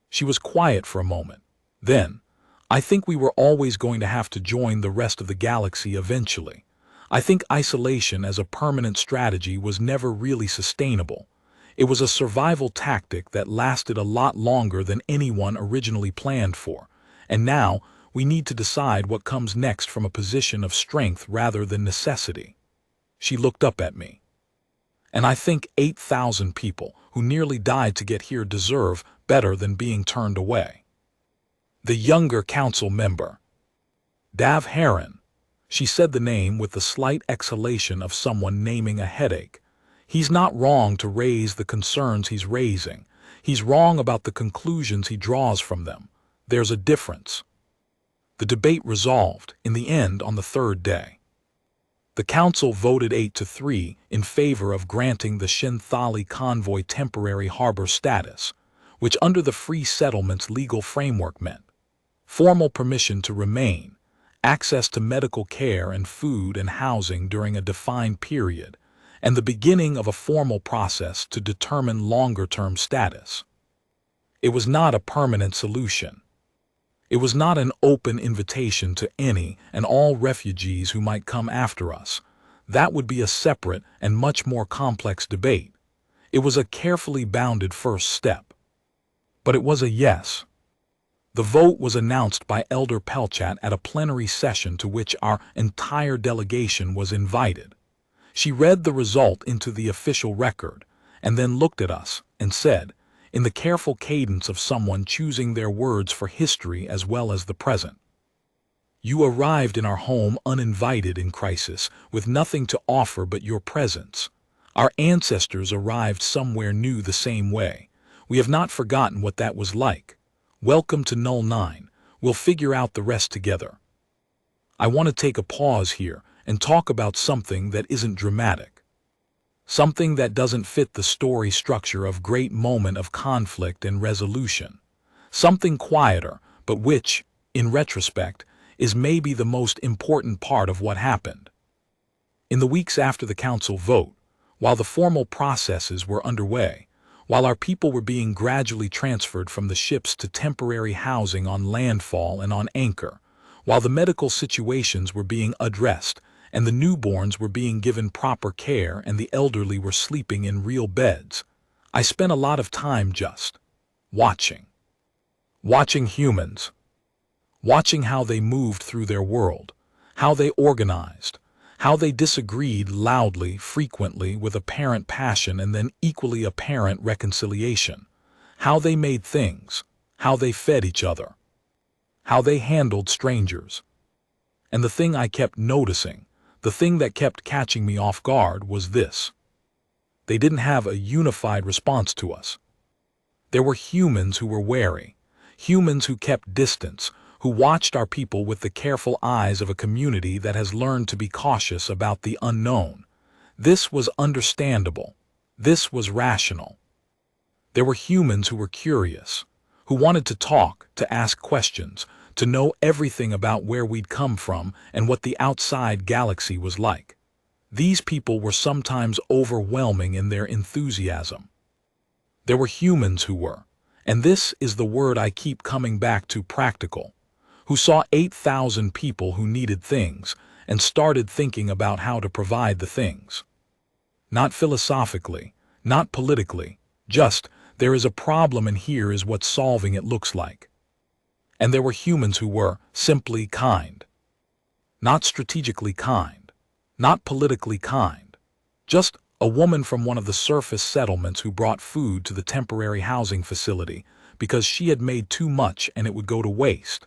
She was quiet for a moment. Then, "I think we were always going to have to join the rest of the galaxy eventually. I think isolation as a permanent strategy was never really sustainable. It was a survival tactic that lasted a lot longer than anyone originally planned for, and now we need to decide what comes next from a position of strength rather than necessity." She looked up at me. "And I think 8,000 people who nearly died to get here deserve better than being turned away." The younger council member, Dav Heron. She said the name with the slight exhalation of someone naming a headache. "He's not wrong to raise the concerns he's raising. He's wrong about the conclusions he draws from them. There's a difference." The debate resolved, in the end, on the third day. The council voted 8-3 in favor of granting the Shinthali convoy temporary harbor status, which under the Free Settlements legal framework meant formal permission to remain, access to medical care and food and housing during a defined period, and the beginning of a formal process to determine longer-term status. It was not a permanent solution. It was not an open invitation to any and all refugees who might come after us. That would be a separate and much more complex debate. It was a carefully bounded first step. But it was a yes. The vote was announced by Elder Pelchat at a plenary session to which our entire delegation was invited. She read the result into the official record, and then looked at us and said, in the careful cadence of someone choosing their words for history as well as the present, "You arrived in our home uninvited in crisis, with nothing to offer but your presence. Our ancestors arrived somewhere new the same way. We have not forgotten what that was like. Welcome to Null 9. We'll figure out the rest together." I want to take a pause here and talk about something that isn't dramatic. Something that doesn't fit the story structure of great moment of conflict and resolution. Something quieter, but which, in retrospect, is maybe the most important part of what happened. In the weeks after the council vote, while the formal processes were underway, while our people were being gradually transferred from the ships to temporary housing on landfall and on anchor, while the medical situations were being addressed, and the newborns were being given proper care and the elderly were sleeping in real beds, I spent a lot of time just watching. Watching humans. Watching how they moved through their world, how they organized, how they disagreed loudly, frequently, with apparent passion and then equally apparent reconciliation, how they made things, how they fed each other, how they handled strangers. And the thing I kept noticing, the thing that kept catching me off guard was this. They didn't have a unified response to us. There were humans who were wary, humans who kept distance, who watched our people with the careful eyes of a community that has learned to be cautious about the unknown. This was understandable. This was rational. There were humans who were curious, who wanted to talk, to ask questions, to know everything about where we'd come from and what the outside galaxy was like. These people were sometimes overwhelming in their enthusiasm. There were humans who were, and this is the word I keep coming back to, practical, who saw 8,000 people who needed things and started thinking about how to provide the things. Not philosophically, not politically, just, there is a problem and here is what solving it looks like. And there were humans who were simply kind. Not strategically kind, not politically kind, just a woman from one of the surface settlements who brought food to the temporary housing facility because she had made too much and it would go to waste.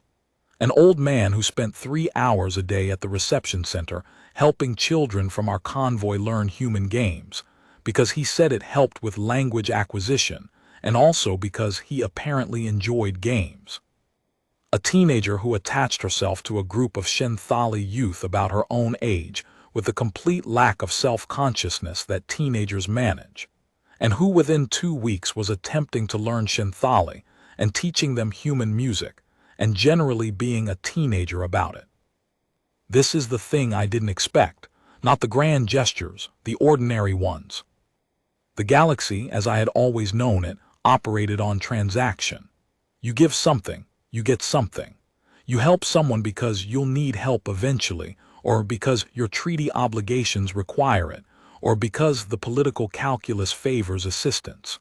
An old man who spent 3 hours a day at the reception center helping children from our convoy learn human games because he said it helped with language acquisition, and also because he apparently enjoyed games. A teenager who attached herself to a group of Shinthali youth about her own age with the complete lack of self-consciousness that teenagers manage, and who within 2 weeks was attempting to learn Shinthali and teaching them human music, and generally being a teenager about it. This is the thing I didn't expect, not the grand gestures, the ordinary ones. The galaxy, as I had always known it, operated on transaction. You give something, you get something. You help someone because you'll need help eventually, or because your treaty obligations require it, or because the political calculus favors assistance.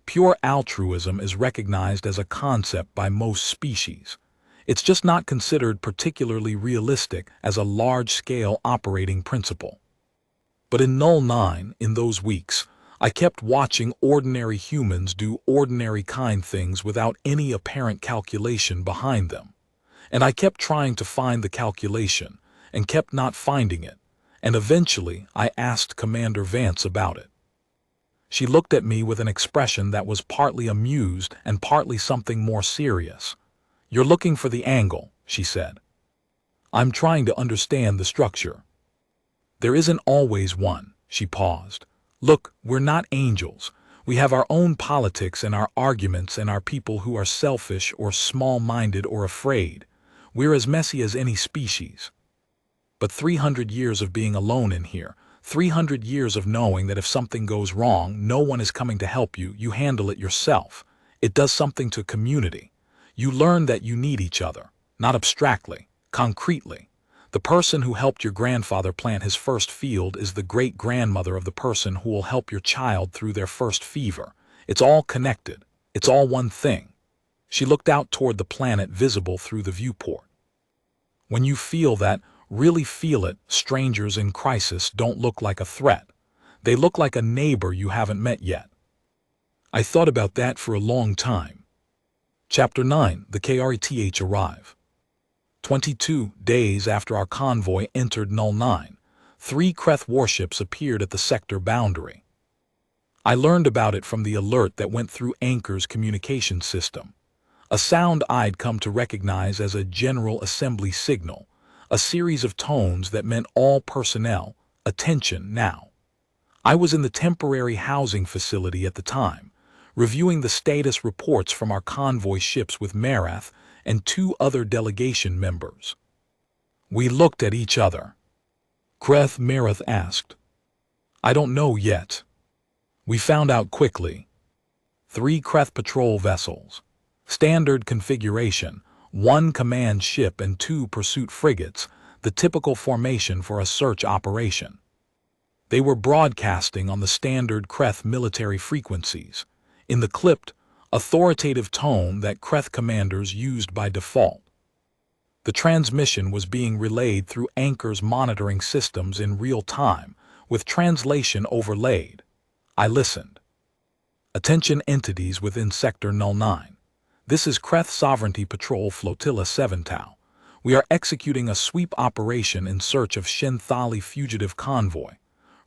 Pure altruism is recognized as a concept by most species. It's just not considered particularly realistic as a large-scale operating principle. But in Null 9, in those weeks, I kept watching ordinary humans do ordinary kind things without any apparent calculation behind them. And I kept trying to find the calculation, and kept not finding it, and eventually I asked Commander Vance about it. She looked at me with an expression that was partly amused and partly something more serious. "You're looking for the angle," she said. "I'm trying to understand the structure." "There isn't always one," she paused. "Look, we're not angels. We have our own politics and our arguments and our people who are selfish or small-minded or afraid. We're as messy as any species. But 300 years of being alone in here, 300 years of knowing that if something goes wrong, no one is coming to help you, you handle it yourself. It does something to community. You learn that you need each other, not abstractly, concretely. The person who helped your grandfather plant his first field is the great-grandmother of the person who will help your child through their first fever. It's all connected. It's all one thing." She looked out toward the planet visible through the viewport. "When you feel that, really feel it, strangers in crisis don't look like a threat. They look like a neighbor you haven't met yet." I thought about that for a long time. Chapter 9, the KRETH arrive. 22 days after our convoy entered Null 9, 3 Kreth warships appeared at the sector boundary. I learned about it from the alert that went through Anchor's communication system, a sound I'd come to recognize as a General Assembly signal, a series of tones that meant all personnel, attention now. I was in the temporary housing facility at the time, reviewing the status reports from our convoy ships with Marath and 2 other delegation members. We looked at each other. "Kreth?" Marath asked. "I don't know yet. We found out quickly. 3 Kreth patrol vessels. Standard configuration, 1 command ship and 2 pursuit frigates, the typical formation for a search operation. They were broadcasting on the standard Kreth military frequencies, in the clipped, authoritative tone that Kreth commanders used by default. The transmission was being relayed through Anchor's monitoring systems in real time, with translation overlaid. I listened. "Attention entities within Sector Null 9. This is Kreth Sovereignty Patrol Flotilla 7 Tau. We are executing a sweep operation in search of Shinthali fugitive convoy.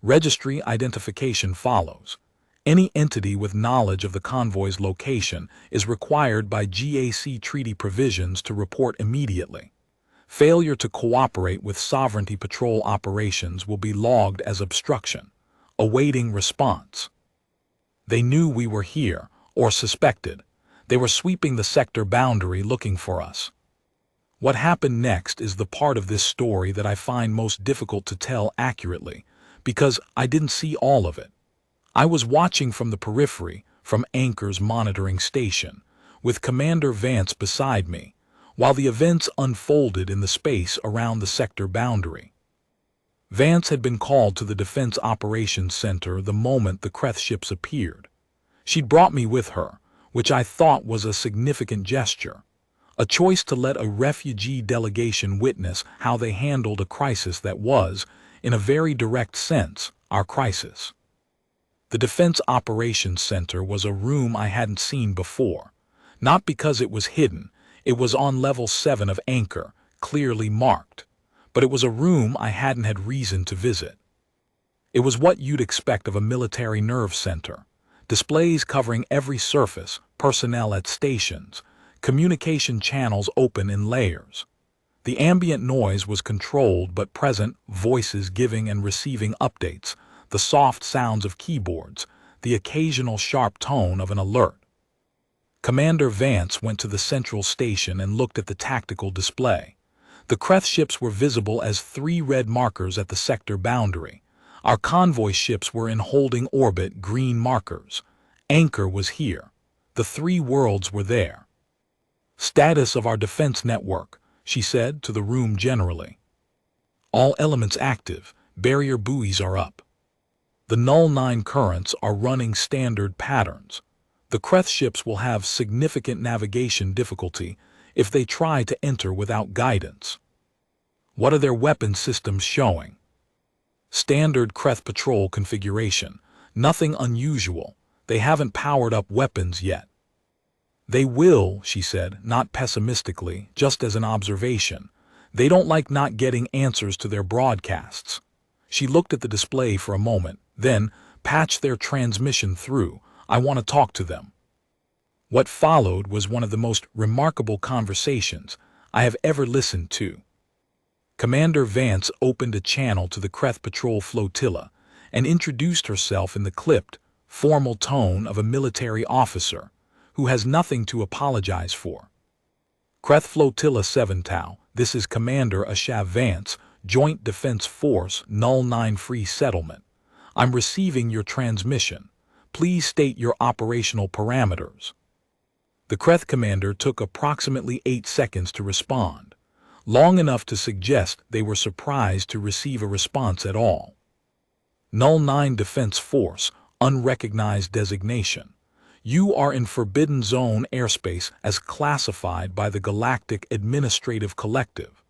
Registry identification follows. Any entity with knowledge of the convoy's location is required by GAC treaty provisions to report immediately. Failure to cooperate with Sovereignty Patrol operations will be logged as obstruction. Awaiting response." They knew we were here, or suspected. They were sweeping the sector boundary looking for us. What happened next is the part of this story that I find most difficult to tell accurately, because I didn't see all of it. I was watching from the periphery, from Anchor's monitoring station, with Commander Vance beside me, while the events unfolded in the space around the sector boundary. Vance had been called to the Defense Operations Center the moment the Kreth ships appeared. She'd brought me with her, which I thought was a significant gesture, a choice to let a refugee delegation witness how they handled a crisis that was, in a very direct sense, our crisis. The Defense Operations Center was a room I hadn't seen before, not because it was hidden. It was on level 7 of Anchor, clearly marked, but it was a room I hadn't had reason to visit. It was what you'd expect of a military nerve center. Displays covering every surface, personnel at stations, communication channels open in layers. The ambient noise was controlled but present, voices giving and receiving updates, the soft sounds of keyboards, the occasional sharp tone of an alert. Commander Vance went to the central station and looked at the tactical display. The Kreth ships were visible as 3 red markers at the sector boundary. Our convoy ships were in holding orbit, green markers. Anchor was here. The 3 worlds were there. Status of our defense network, she said to the room generally. All elements active, barrier buoys are up. The Null 9 currents are running standard patterns. The Kreth ships will have significant navigation difficulty if they try to enter without guidance. What are their weapon systems showing? Standard Kreth patrol configuration. Nothing unusual. They haven't powered up weapons yet. They will, she said, not pessimistically, just as an observation. They don't like not getting answers to their broadcasts. She looked at the display for a moment, then patched their transmission through. I want to talk to them. What followed was one of the most remarkable conversations I have ever listened to. Commander Vance opened a channel to the Kreth Patrol Flotilla and introduced herself in the clipped, formal tone of a military officer who has nothing to apologize for. Kreth Flotilla 7 Tau, this is Commander Ashav Vance, Joint Defense Force, Null 9 Free Settlement. I'm receiving your transmission. Please state your operational parameters. The Kreth commander took approximately 8 seconds to respond, long enough to suggest they were surprised to receive a response at all. Null 9 Defense Force, unrecognized designation. You are in Forbidden Zone airspace as classified by the Galactic Administrative Collective.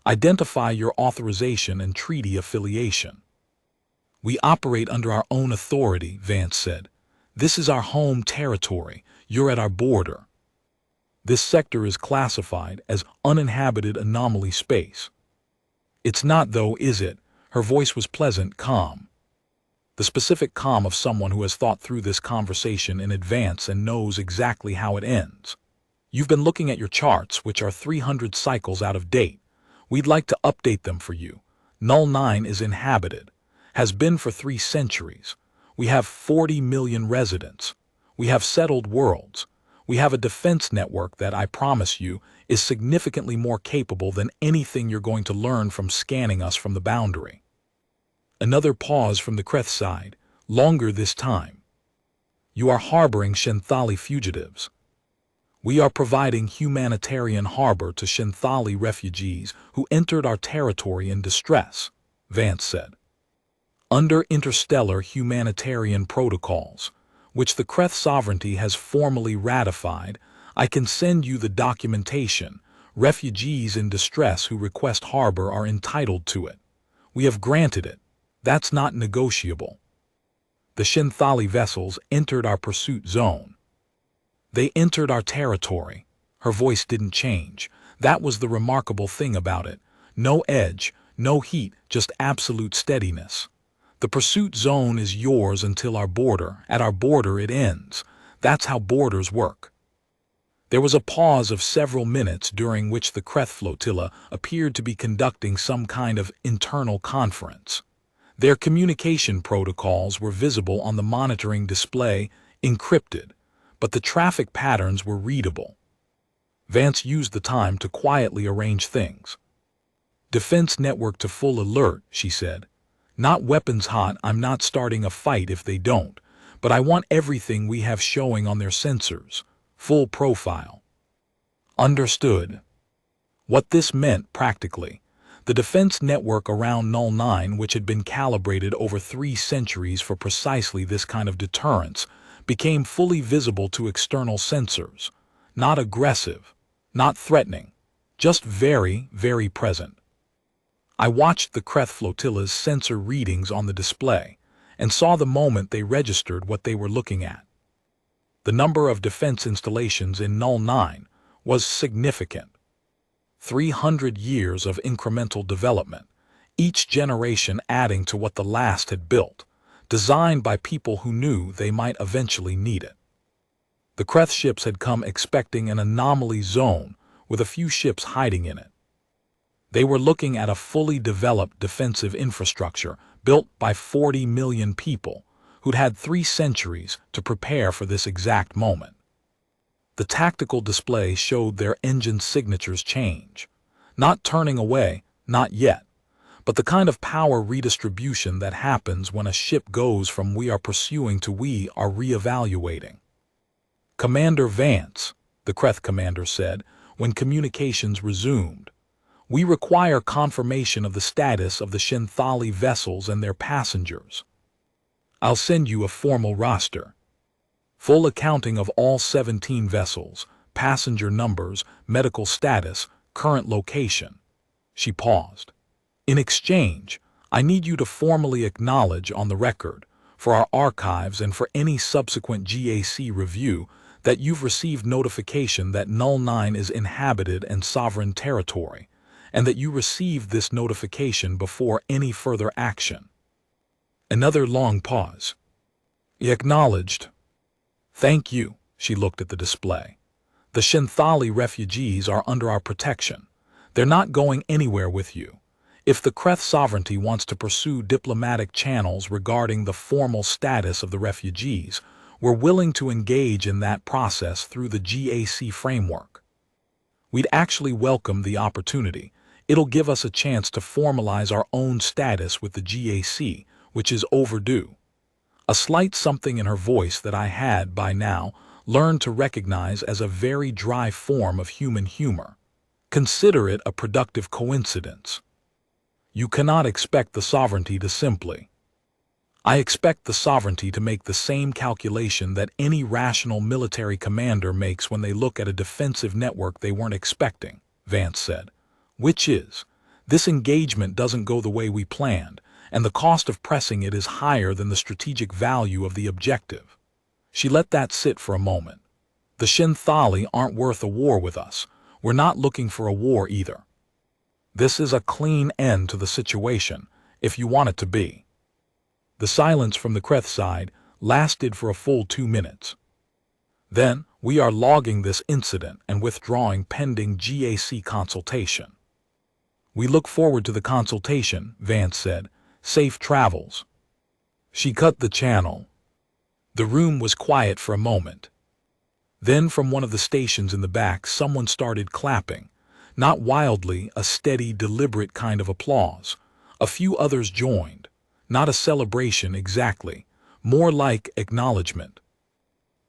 Identify your authorization and treaty affiliation. We operate under our own authority, Vance said. This is our home territory. You're at our border. This sector is classified as uninhabited anomaly space. It's not, though, is it? Her voice was pleasant, calm. The specific calm of someone who has thought through this conversation in advance and knows exactly how it ends. You've been looking at your charts, which are 300 cycles out of date. We'd like to update them for you. Null 9 is inhabited, has been for 3 centuries. We have 40 million residents. We have settled worlds. We have a defense network that, I promise you, is significantly more capable than anything you're going to learn from scanning us from the boundary. Another pause from the Kreth side, longer this time. You are harboring Shenthali fugitives. We are providing humanitarian harbor to Shenthali refugees who entered our territory in distress, Vance said. Under interstellar humanitarian protocols, which the Kreth sovereignty has formally ratified, I can send you the documentation. Refugees in distress who request harbor are entitled to it. We have granted it. That's not negotiable. The Shenthali vessels entered our pursuit zone. They entered our territory. Her voice didn't change. That was the remarkable thing about it. No edge, no heat, just absolute steadiness. The pursuit zone is yours until our border. At our border it ends. That's how borders work. There was a pause of several minutes during which the Kreth flotilla appeared to be conducting some kind of internal conference. Their communication protocols were visible on the monitoring display, encrypted, but the traffic patterns were readable. Vance used the time to quietly arrange things. Defense network to full alert, she said. Not weapons hot, I'm not starting a fight if they don't, but I want everything we have showing on their sensors. Full profile. Understood. What this meant practically, the defense network around Null 9, which had been calibrated over 3 centuries for precisely this kind of deterrence, became fully visible to external sensors. Not aggressive, not threatening, just very, very present. I watched the Kreth flotilla's sensor readings on the display and saw the moment they registered what they were looking at. The number of defense installations in Null 9 was significant. 300 years of incremental development, each generation adding to what the last had built, designed by people who knew they might eventually need it. The Kreth ships had come expecting an anomaly zone with a few ships hiding in it. They were looking at a fully developed defensive infrastructure built by 40 million people who'd had 3 centuries to prepare for this exact moment. The tactical display showed their engine signatures change. Not turning away, not yet, but the kind of power redistribution that happens when a ship goes from we are pursuing to we are re-evaluating. "Commander Vance," the Kreth commander said, when communications resumed, "we require confirmation of the status of the Shinthali vessels and their passengers. I'll send you a formal roster. Full accounting of all 17 vessels, passenger numbers, medical status, current location." She paused. "In exchange, I need you to formally acknowledge on the record, for our archives and for any subsequent GAC review, that you've received notification that Null 9 is inhabited and sovereign territory, and that you received this notification before any further action." Another long pause. He acknowledged. "Thank you," she looked at the display. "The Shinthali refugees are under our protection. They're not going anywhere with you. If the Kreth sovereignty wants to pursue diplomatic channels regarding the formal status of the refugees, we're willing to engage in that process through the GAC framework. We'd actually welcome the opportunity. It'll give us a chance to formalize our own status with the GAC, which is overdue." A slight something in her voice that I had, by now, learned to recognize as a very dry form of human humor. Consider it a productive coincidence. You cannot expect the sovereignty to simply. I expect the sovereignty to make the same calculation that any rational military commander makes when they look at a defensive network they weren't expecting, Vance said. Which is, this engagement doesn't go the way we planned, and the cost of pressing it is higher than the strategic value of the objective. She let that sit for a moment. The Shinthali aren't worth a war with us. We're not looking for a war either. This is a clean end to the situation, if you want it to be. The silence from the Kreth side lasted for a full 2 minutes. Then, "We are logging this incident and withdrawing pending GAC consultation." "We look forward to the consultation," Vance said. "Safe travels." She cut the channel. The room was quiet for a moment. Then from one of the stations in the back someone started clapping. Not wildly, a steady, deliberate kind of applause. A few others joined. Not a celebration exactly, more like acknowledgement.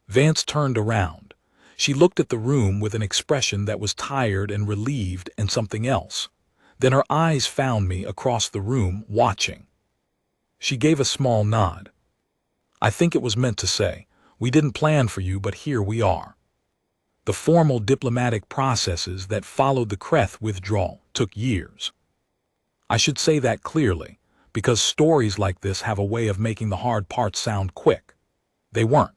Vance turned around. She looked at the room with an expression that was tired and relieved and something else. Then her eyes found me across the room, watching. She gave a small nod. "I think it was meant to say, we didn't plan for you, but here we are." The formal diplomatic processes that followed the Kreth withdrawal took years. I should say that clearly, because stories like this have a way of making the hard parts sound quick. They weren't.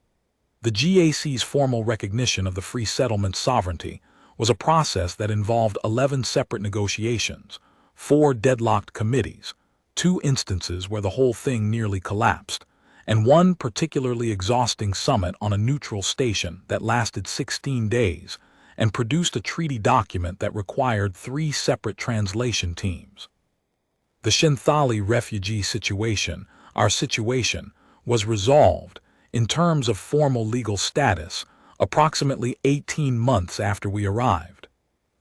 The GAC's formal recognition of the free settlement sovereignty was a process that involved 11 separate negotiations, 4 deadlocked committees, 2 instances where the whole thing nearly collapsed, and 1 particularly exhausting summit on a neutral station that lasted 16 days and produced a treaty document that required 3 separate translation teams. The Shinthali refugee situation, our situation, was resolved, in terms of formal legal status, approximately 18 months after we arrived.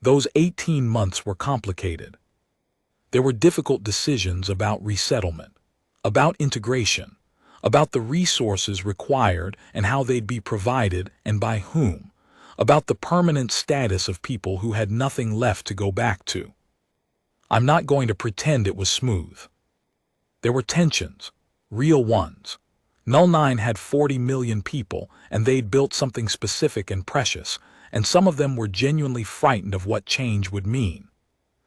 Those 18 months were complicated. There were difficult decisions about resettlement, about integration, about the resources required and how they'd be provided and by whom, about the permanent status of people who had nothing left to go back to. I'm not going to pretend it was smooth. There were tensions, real ones. Null 9 had 40 million people, and they'd built something specific and precious, and some of them were genuinely frightened of what change would mean.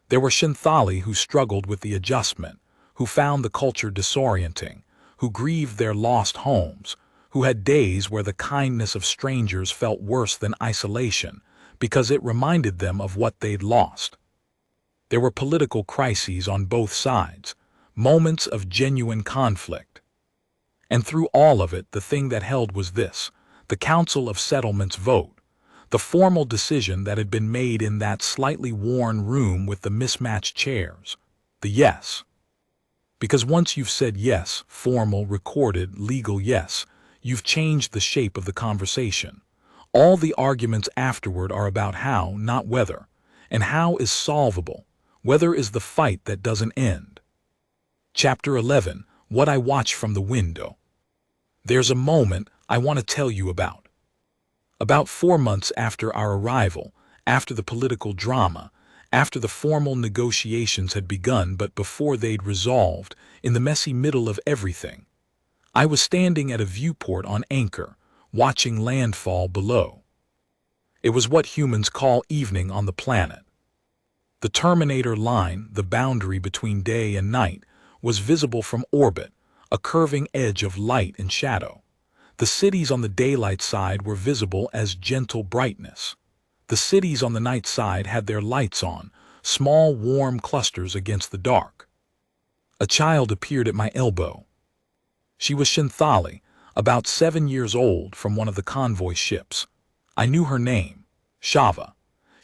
There were Shinthali who struggled with the adjustment, who found the culture disorienting, who grieved their lost homes, who had days where the kindness of strangers felt worse than isolation because it reminded them of what they'd lost. There were political crises on both sides, moments of genuine conflict. And through all of it, the thing that held was this: the Council of Settlement's vote, the formal decision that had been made in that slightly worn room with the mismatched chairs. The yes. Because once you've said yes, formal, recorded, legal yes, you've changed the shape of the conversation. All the arguments afterward are about how, not whether. And how is solvable. Whether is the fight that doesn't end. Chapter 11. What I Watch from the Window. There's a moment I want to tell you about. About 4 months after our arrival, after the political drama, after the formal negotiations had begun but before they'd resolved, in the messy middle of everything, I was standing at a viewport on Anchor, watching landfall below. It was what humans call evening on the planet. The Terminator line, the boundary between day and night, was visible from orbit, a curving edge of light and shadow. The cities on the daylight side were visible as gentle brightness. The cities on the night side had their lights on, small warm clusters against the dark. A child appeared at my elbow. She was Shinthali, about 7 years old, from one of the convoy ships. I knew her name, Shava.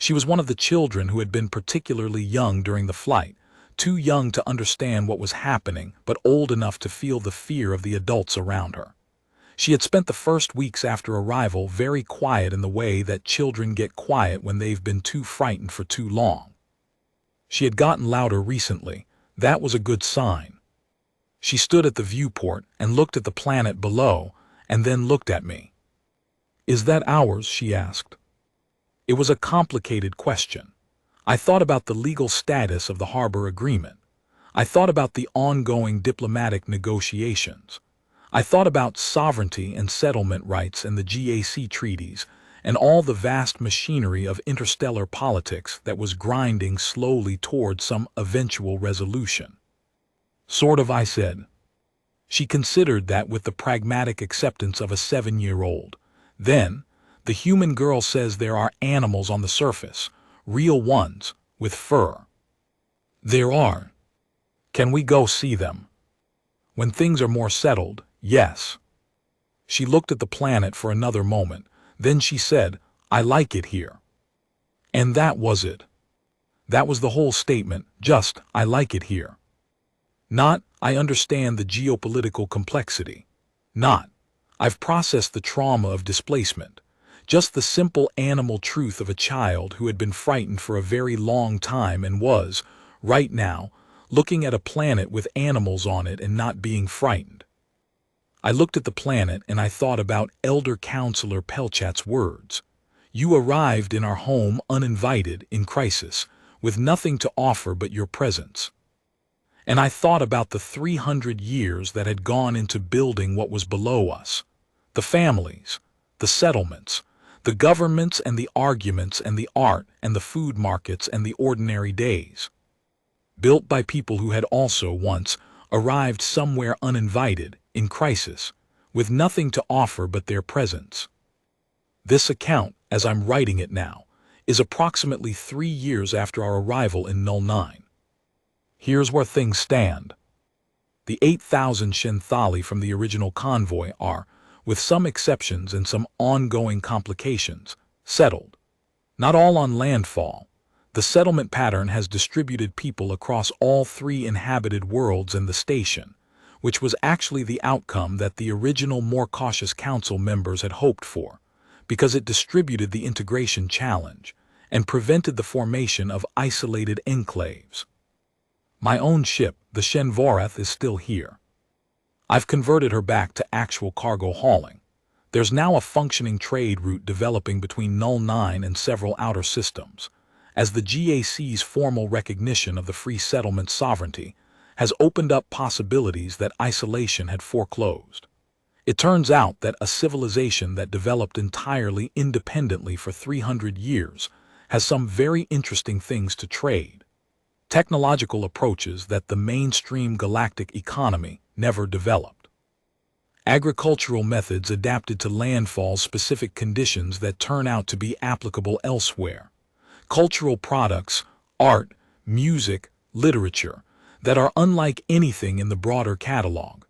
She was one of the children who had been particularly young during the flight, too young to understand what was happening, but old enough to feel the fear of the adults around her. She had spent the first weeks after arrival very quiet in the way that children get quiet when they've been too frightened for too long. She had gotten louder recently. That was a good sign. She stood at the viewport and looked at the planet below, and then looked at me. "Is that ours?" she asked. It was a complicated question. I thought about the legal status of the harbor agreement. I thought about the ongoing diplomatic negotiations. I thought about sovereignty and settlement rights and the GAC treaties, and all the vast machinery of interstellar politics that was grinding slowly toward some eventual resolution. "Sort of," I said. She considered that with the pragmatic acceptance of a 7-year-old. Then, "The human girl says there are animals on the surface, real ones, with fur." "There are. Can we go see them?" "When things are more settled, yes." She looked at the planet for another moment. Then she said, "I like it here." And that was it. That was the whole statement, just, "I like it here." Not, "I understand the geopolitical complexity." Not, "I've processed the trauma of displacement." Just the simple animal truth of a child who had been frightened for a very long time and was, right now, looking at a planet with animals on it and not being frightened. I looked at the planet and I thought about Elder Counselor Pelchat's words. "You arrived in our home uninvited, in crisis, with nothing to offer but your presence." And I thought about the 300 years that had gone into building what was below us. The families, the settlements, the governments and the arguments and the art and the food markets and the ordinary days. Built by people who had also once arrived somewhere uninvited, in crisis, with nothing to offer but their presence. This account, as I'm writing it now, is approximately 3 years after our arrival in Null 9. Here's where things stand. The 8,000 Shinthali from the original convoy are, with some exceptions and some ongoing complications, settled. Not all on landfall. The settlement pattern has distributed people across all 3 inhabited worlds and the station, which was actually the outcome that the original more cautious council members had hoped for, because it distributed the integration challenge and prevented the formation of isolated enclaves. My own ship, the Shenvorath, is still here. I've converted her back to actual cargo hauling. There's now a functioning trade route developing between Null 9 and several outer systems, as the GAC's formal recognition of the free settlement sovereignty has opened up possibilities that isolation had foreclosed. It turns out that a civilization that developed entirely independently for 300 years has some very interesting things to trade. Technological approaches that the mainstream galactic economy never developed. Agricultural methods adapted to landfall-specific conditions that turn out to be applicable elsewhere. Cultural products, art, music, literature, that are unlike anything in the broader catalog.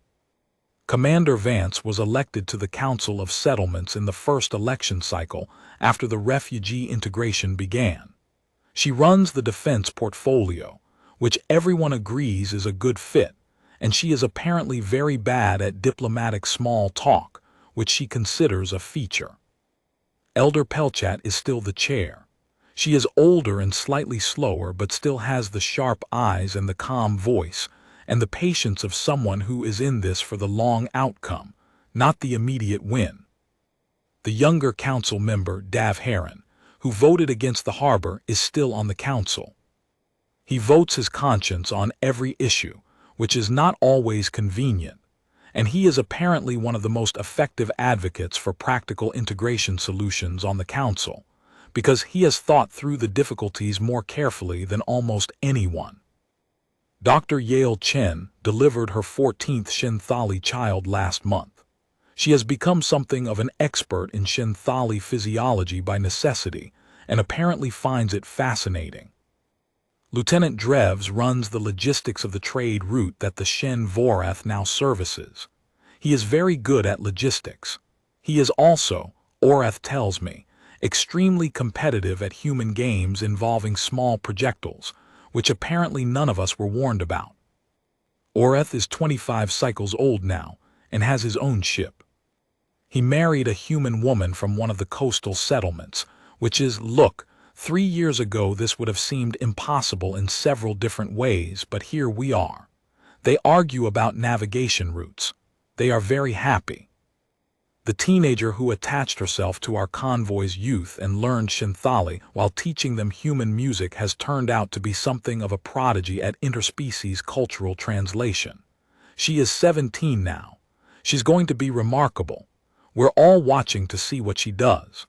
Commander Vance was elected to the Council of Settlements in the first election cycle after the refugee integration began. She runs the defense portfolio, which everyone agrees is a good fit, and she is apparently very bad at diplomatic small talk, which she considers a feature. Elder Pelchat is still the chair. She is older and slightly slower, but still has the sharp eyes and the calm voice, and the patience of someone who is in this for the long outcome, not the immediate win. The younger council member, Dav Heron, who voted against the harbor, is still on the council. He votes his conscience on every issue, which is not always convenient, and he is apparently one of the most effective advocates for practical integration solutions on the council, because he has thought through the difficulties more carefully than almost anyone. Dr. Yale Chen delivered her 14th Shinthali child last month. She has become something of an expert in Shinthali physiology by necessity, and apparently finds it fascinating. Lieutenant Dreves runs the logistics of the trade route that the Shin Vorath now services. He is very good at logistics. He is also, Orath tells me, extremely competitive at human games involving small projectiles, which apparently none of us were warned about. Orath is 25 cycles old now and has his own ship. He married a human woman from one of the coastal settlements, which is, look, 3 years ago this would have seemed impossible in several different ways, but here we are. They argue about navigation routes. They are very happy. The teenager who attached herself to our convoy's youth and learned Shinthali while teaching them human music has turned out to be something of a prodigy at interspecies cultural translation. She is 17 now. She's going to be remarkable. We're all watching to see what she does.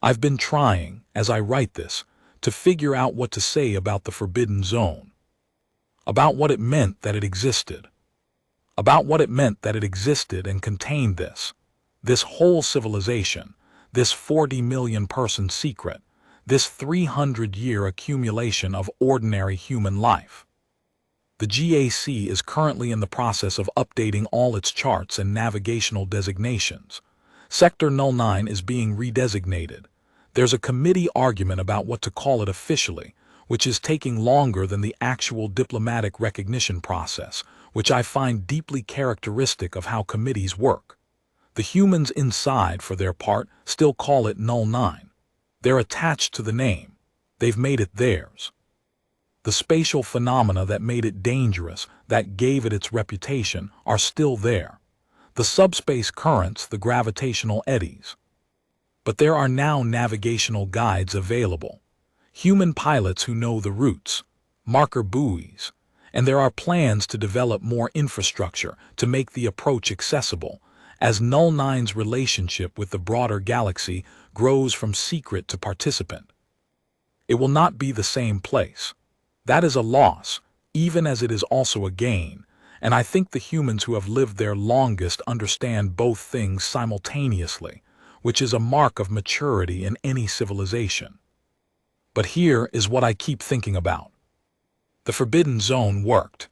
I've been trying, as I write this, to figure out what to say about the Forbidden Zone. About what it meant that it existed. About what it meant that it existed and contained this whole civilization, this 40 million person secret, this 300-year accumulation of ordinary human life. The GAC is currently in the process of updating all its charts and navigational designations. Sector 09 is being redesignated. There's a committee argument about what to call it officially, which is taking longer than the actual diplomatic recognition process, which I find deeply characteristic of how committees work. The humans inside, for their part, still call it 09. They're attached to the name. They've made it theirs. The spatial phenomena that made it dangerous, that gave it its reputation, are still there. The subspace currents, the gravitational eddies. But there are now navigational guides available. Human pilots who know the routes, marker buoys, and there are plans to develop more infrastructure to make the approach accessible, as Null 9's relationship with the broader galaxy grows from secret to participant. It will not be the same place. That is a loss, even as it is also a gain, and I think the humans who have lived there longest understand both things simultaneously, which is a mark of maturity in any civilization. But here is what I keep thinking about. The Forbidden Zone worked.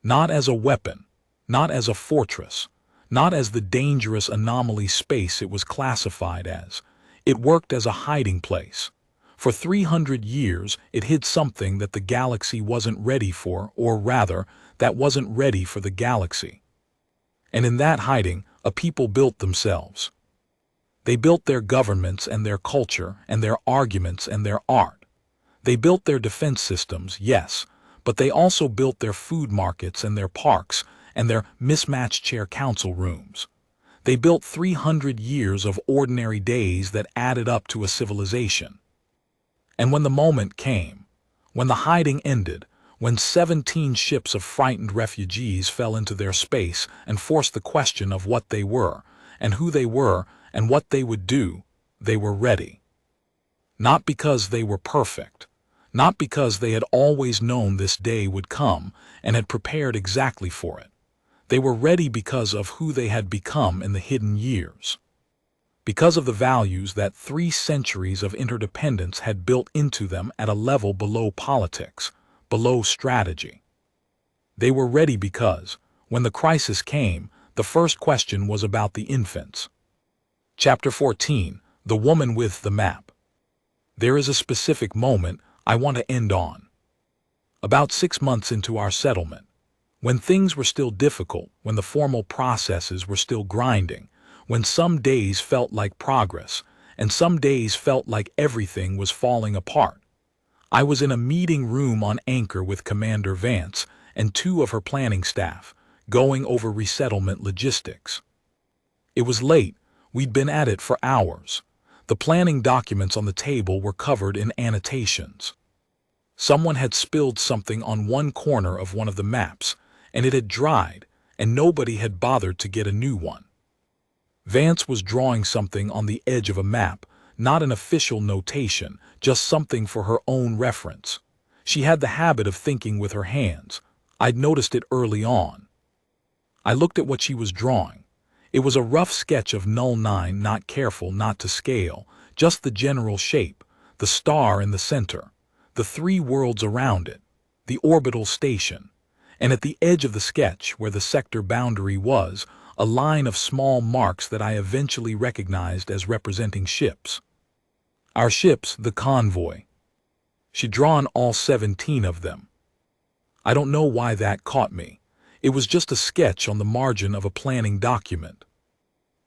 Not as a weapon, not as a fortress, not as the dangerous anomaly space it was classified as. It worked as a hiding place. For 300 years, it hid something that the galaxy wasn't ready for, or rather, that wasn't ready for the galaxy. And in that hiding, a people built themselves. They built their governments and their culture and their arguments and their art. They built their defense systems, yes, but they also built their food markets and their parks and their mismatched chair council rooms. They built 300 years of ordinary days that added up to a civilization. And when the moment came, when the hiding ended, when 17 ships of frightened refugees fell into their space and forced the question of what they were, and who they were, and what they would do, they were ready. Not because they were perfect, not because they had always known this day would come and had prepared exactly for it. They were ready because of who they had become in the hidden years. because of the values that 3 centuries of interdependence had built into them at a level below politics, below strategy. They were ready because, when the crisis came, the first question was about the infants. Chapter 14, The Woman with the Map. There is a specific moment I want to end on. About 6 months into our settlement, when things were still difficult, when the formal processes were still grinding, when some days felt like progress, and some days felt like everything was falling apart, I was in a meeting room on Anchor with Commander Vance and 2 of her planning staff, going over resettlement logistics. It was late, we'd been at it for hours. The planning documents on the table were covered in annotations. Someone had spilled something on one corner of one of the maps, and it had dried, and nobody had bothered to get a new one. Vance was drawing something on the edge of a map, not an official notation, just something for her own reference. She had the habit of thinking with her hands. I'd noticed it early on. I looked at what she was drawing. It was a rough sketch of Null 9, not careful, not to scale, just the general shape, the star in the center, the 3 worlds around it, the orbital station, and at the edge of the sketch, where the sector boundary was, a line of small marks that I eventually recognized as representing ships. Our ships, the convoy. She'd drawn all 17 of them. I don't know why that caught me. It was just a sketch on the margin of a planning document.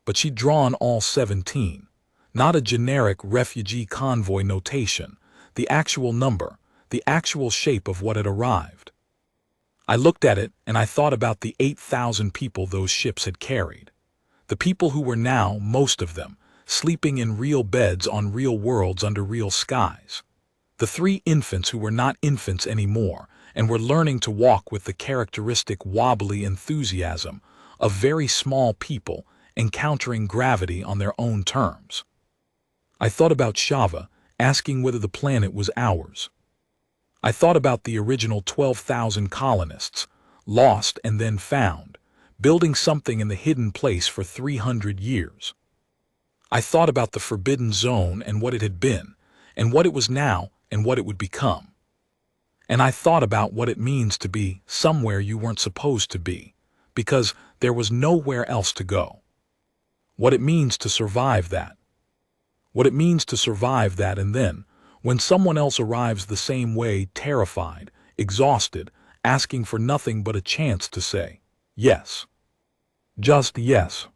But she'd drawn all 17, not a generic refugee convoy notation, the actual number, the actual shape of what had arrived. I looked at it and I thought about the 8,000 people those ships had carried. The people who were now, most of them, sleeping in real beds on real worlds under real skies. The 3 infants who were not infants anymore and were learning to walk with the characteristic wobbly enthusiasm of very small people encountering gravity on their own terms. I thought about Shava, asking whether the planet was ours. I thought about the original 12,000 colonists, lost and then found, building something in the hidden place for 300 years. I thought about the Forbidden Zone and what it had been, and what it was now and what it would become. And I thought about what it means to be somewhere you weren't supposed to be, because there was nowhere else to go. What it means to survive that. What it means to survive that, and then, when someone else arrives the same way, terrified, exhausted, asking for nothing but a chance to say, yes. Just yes.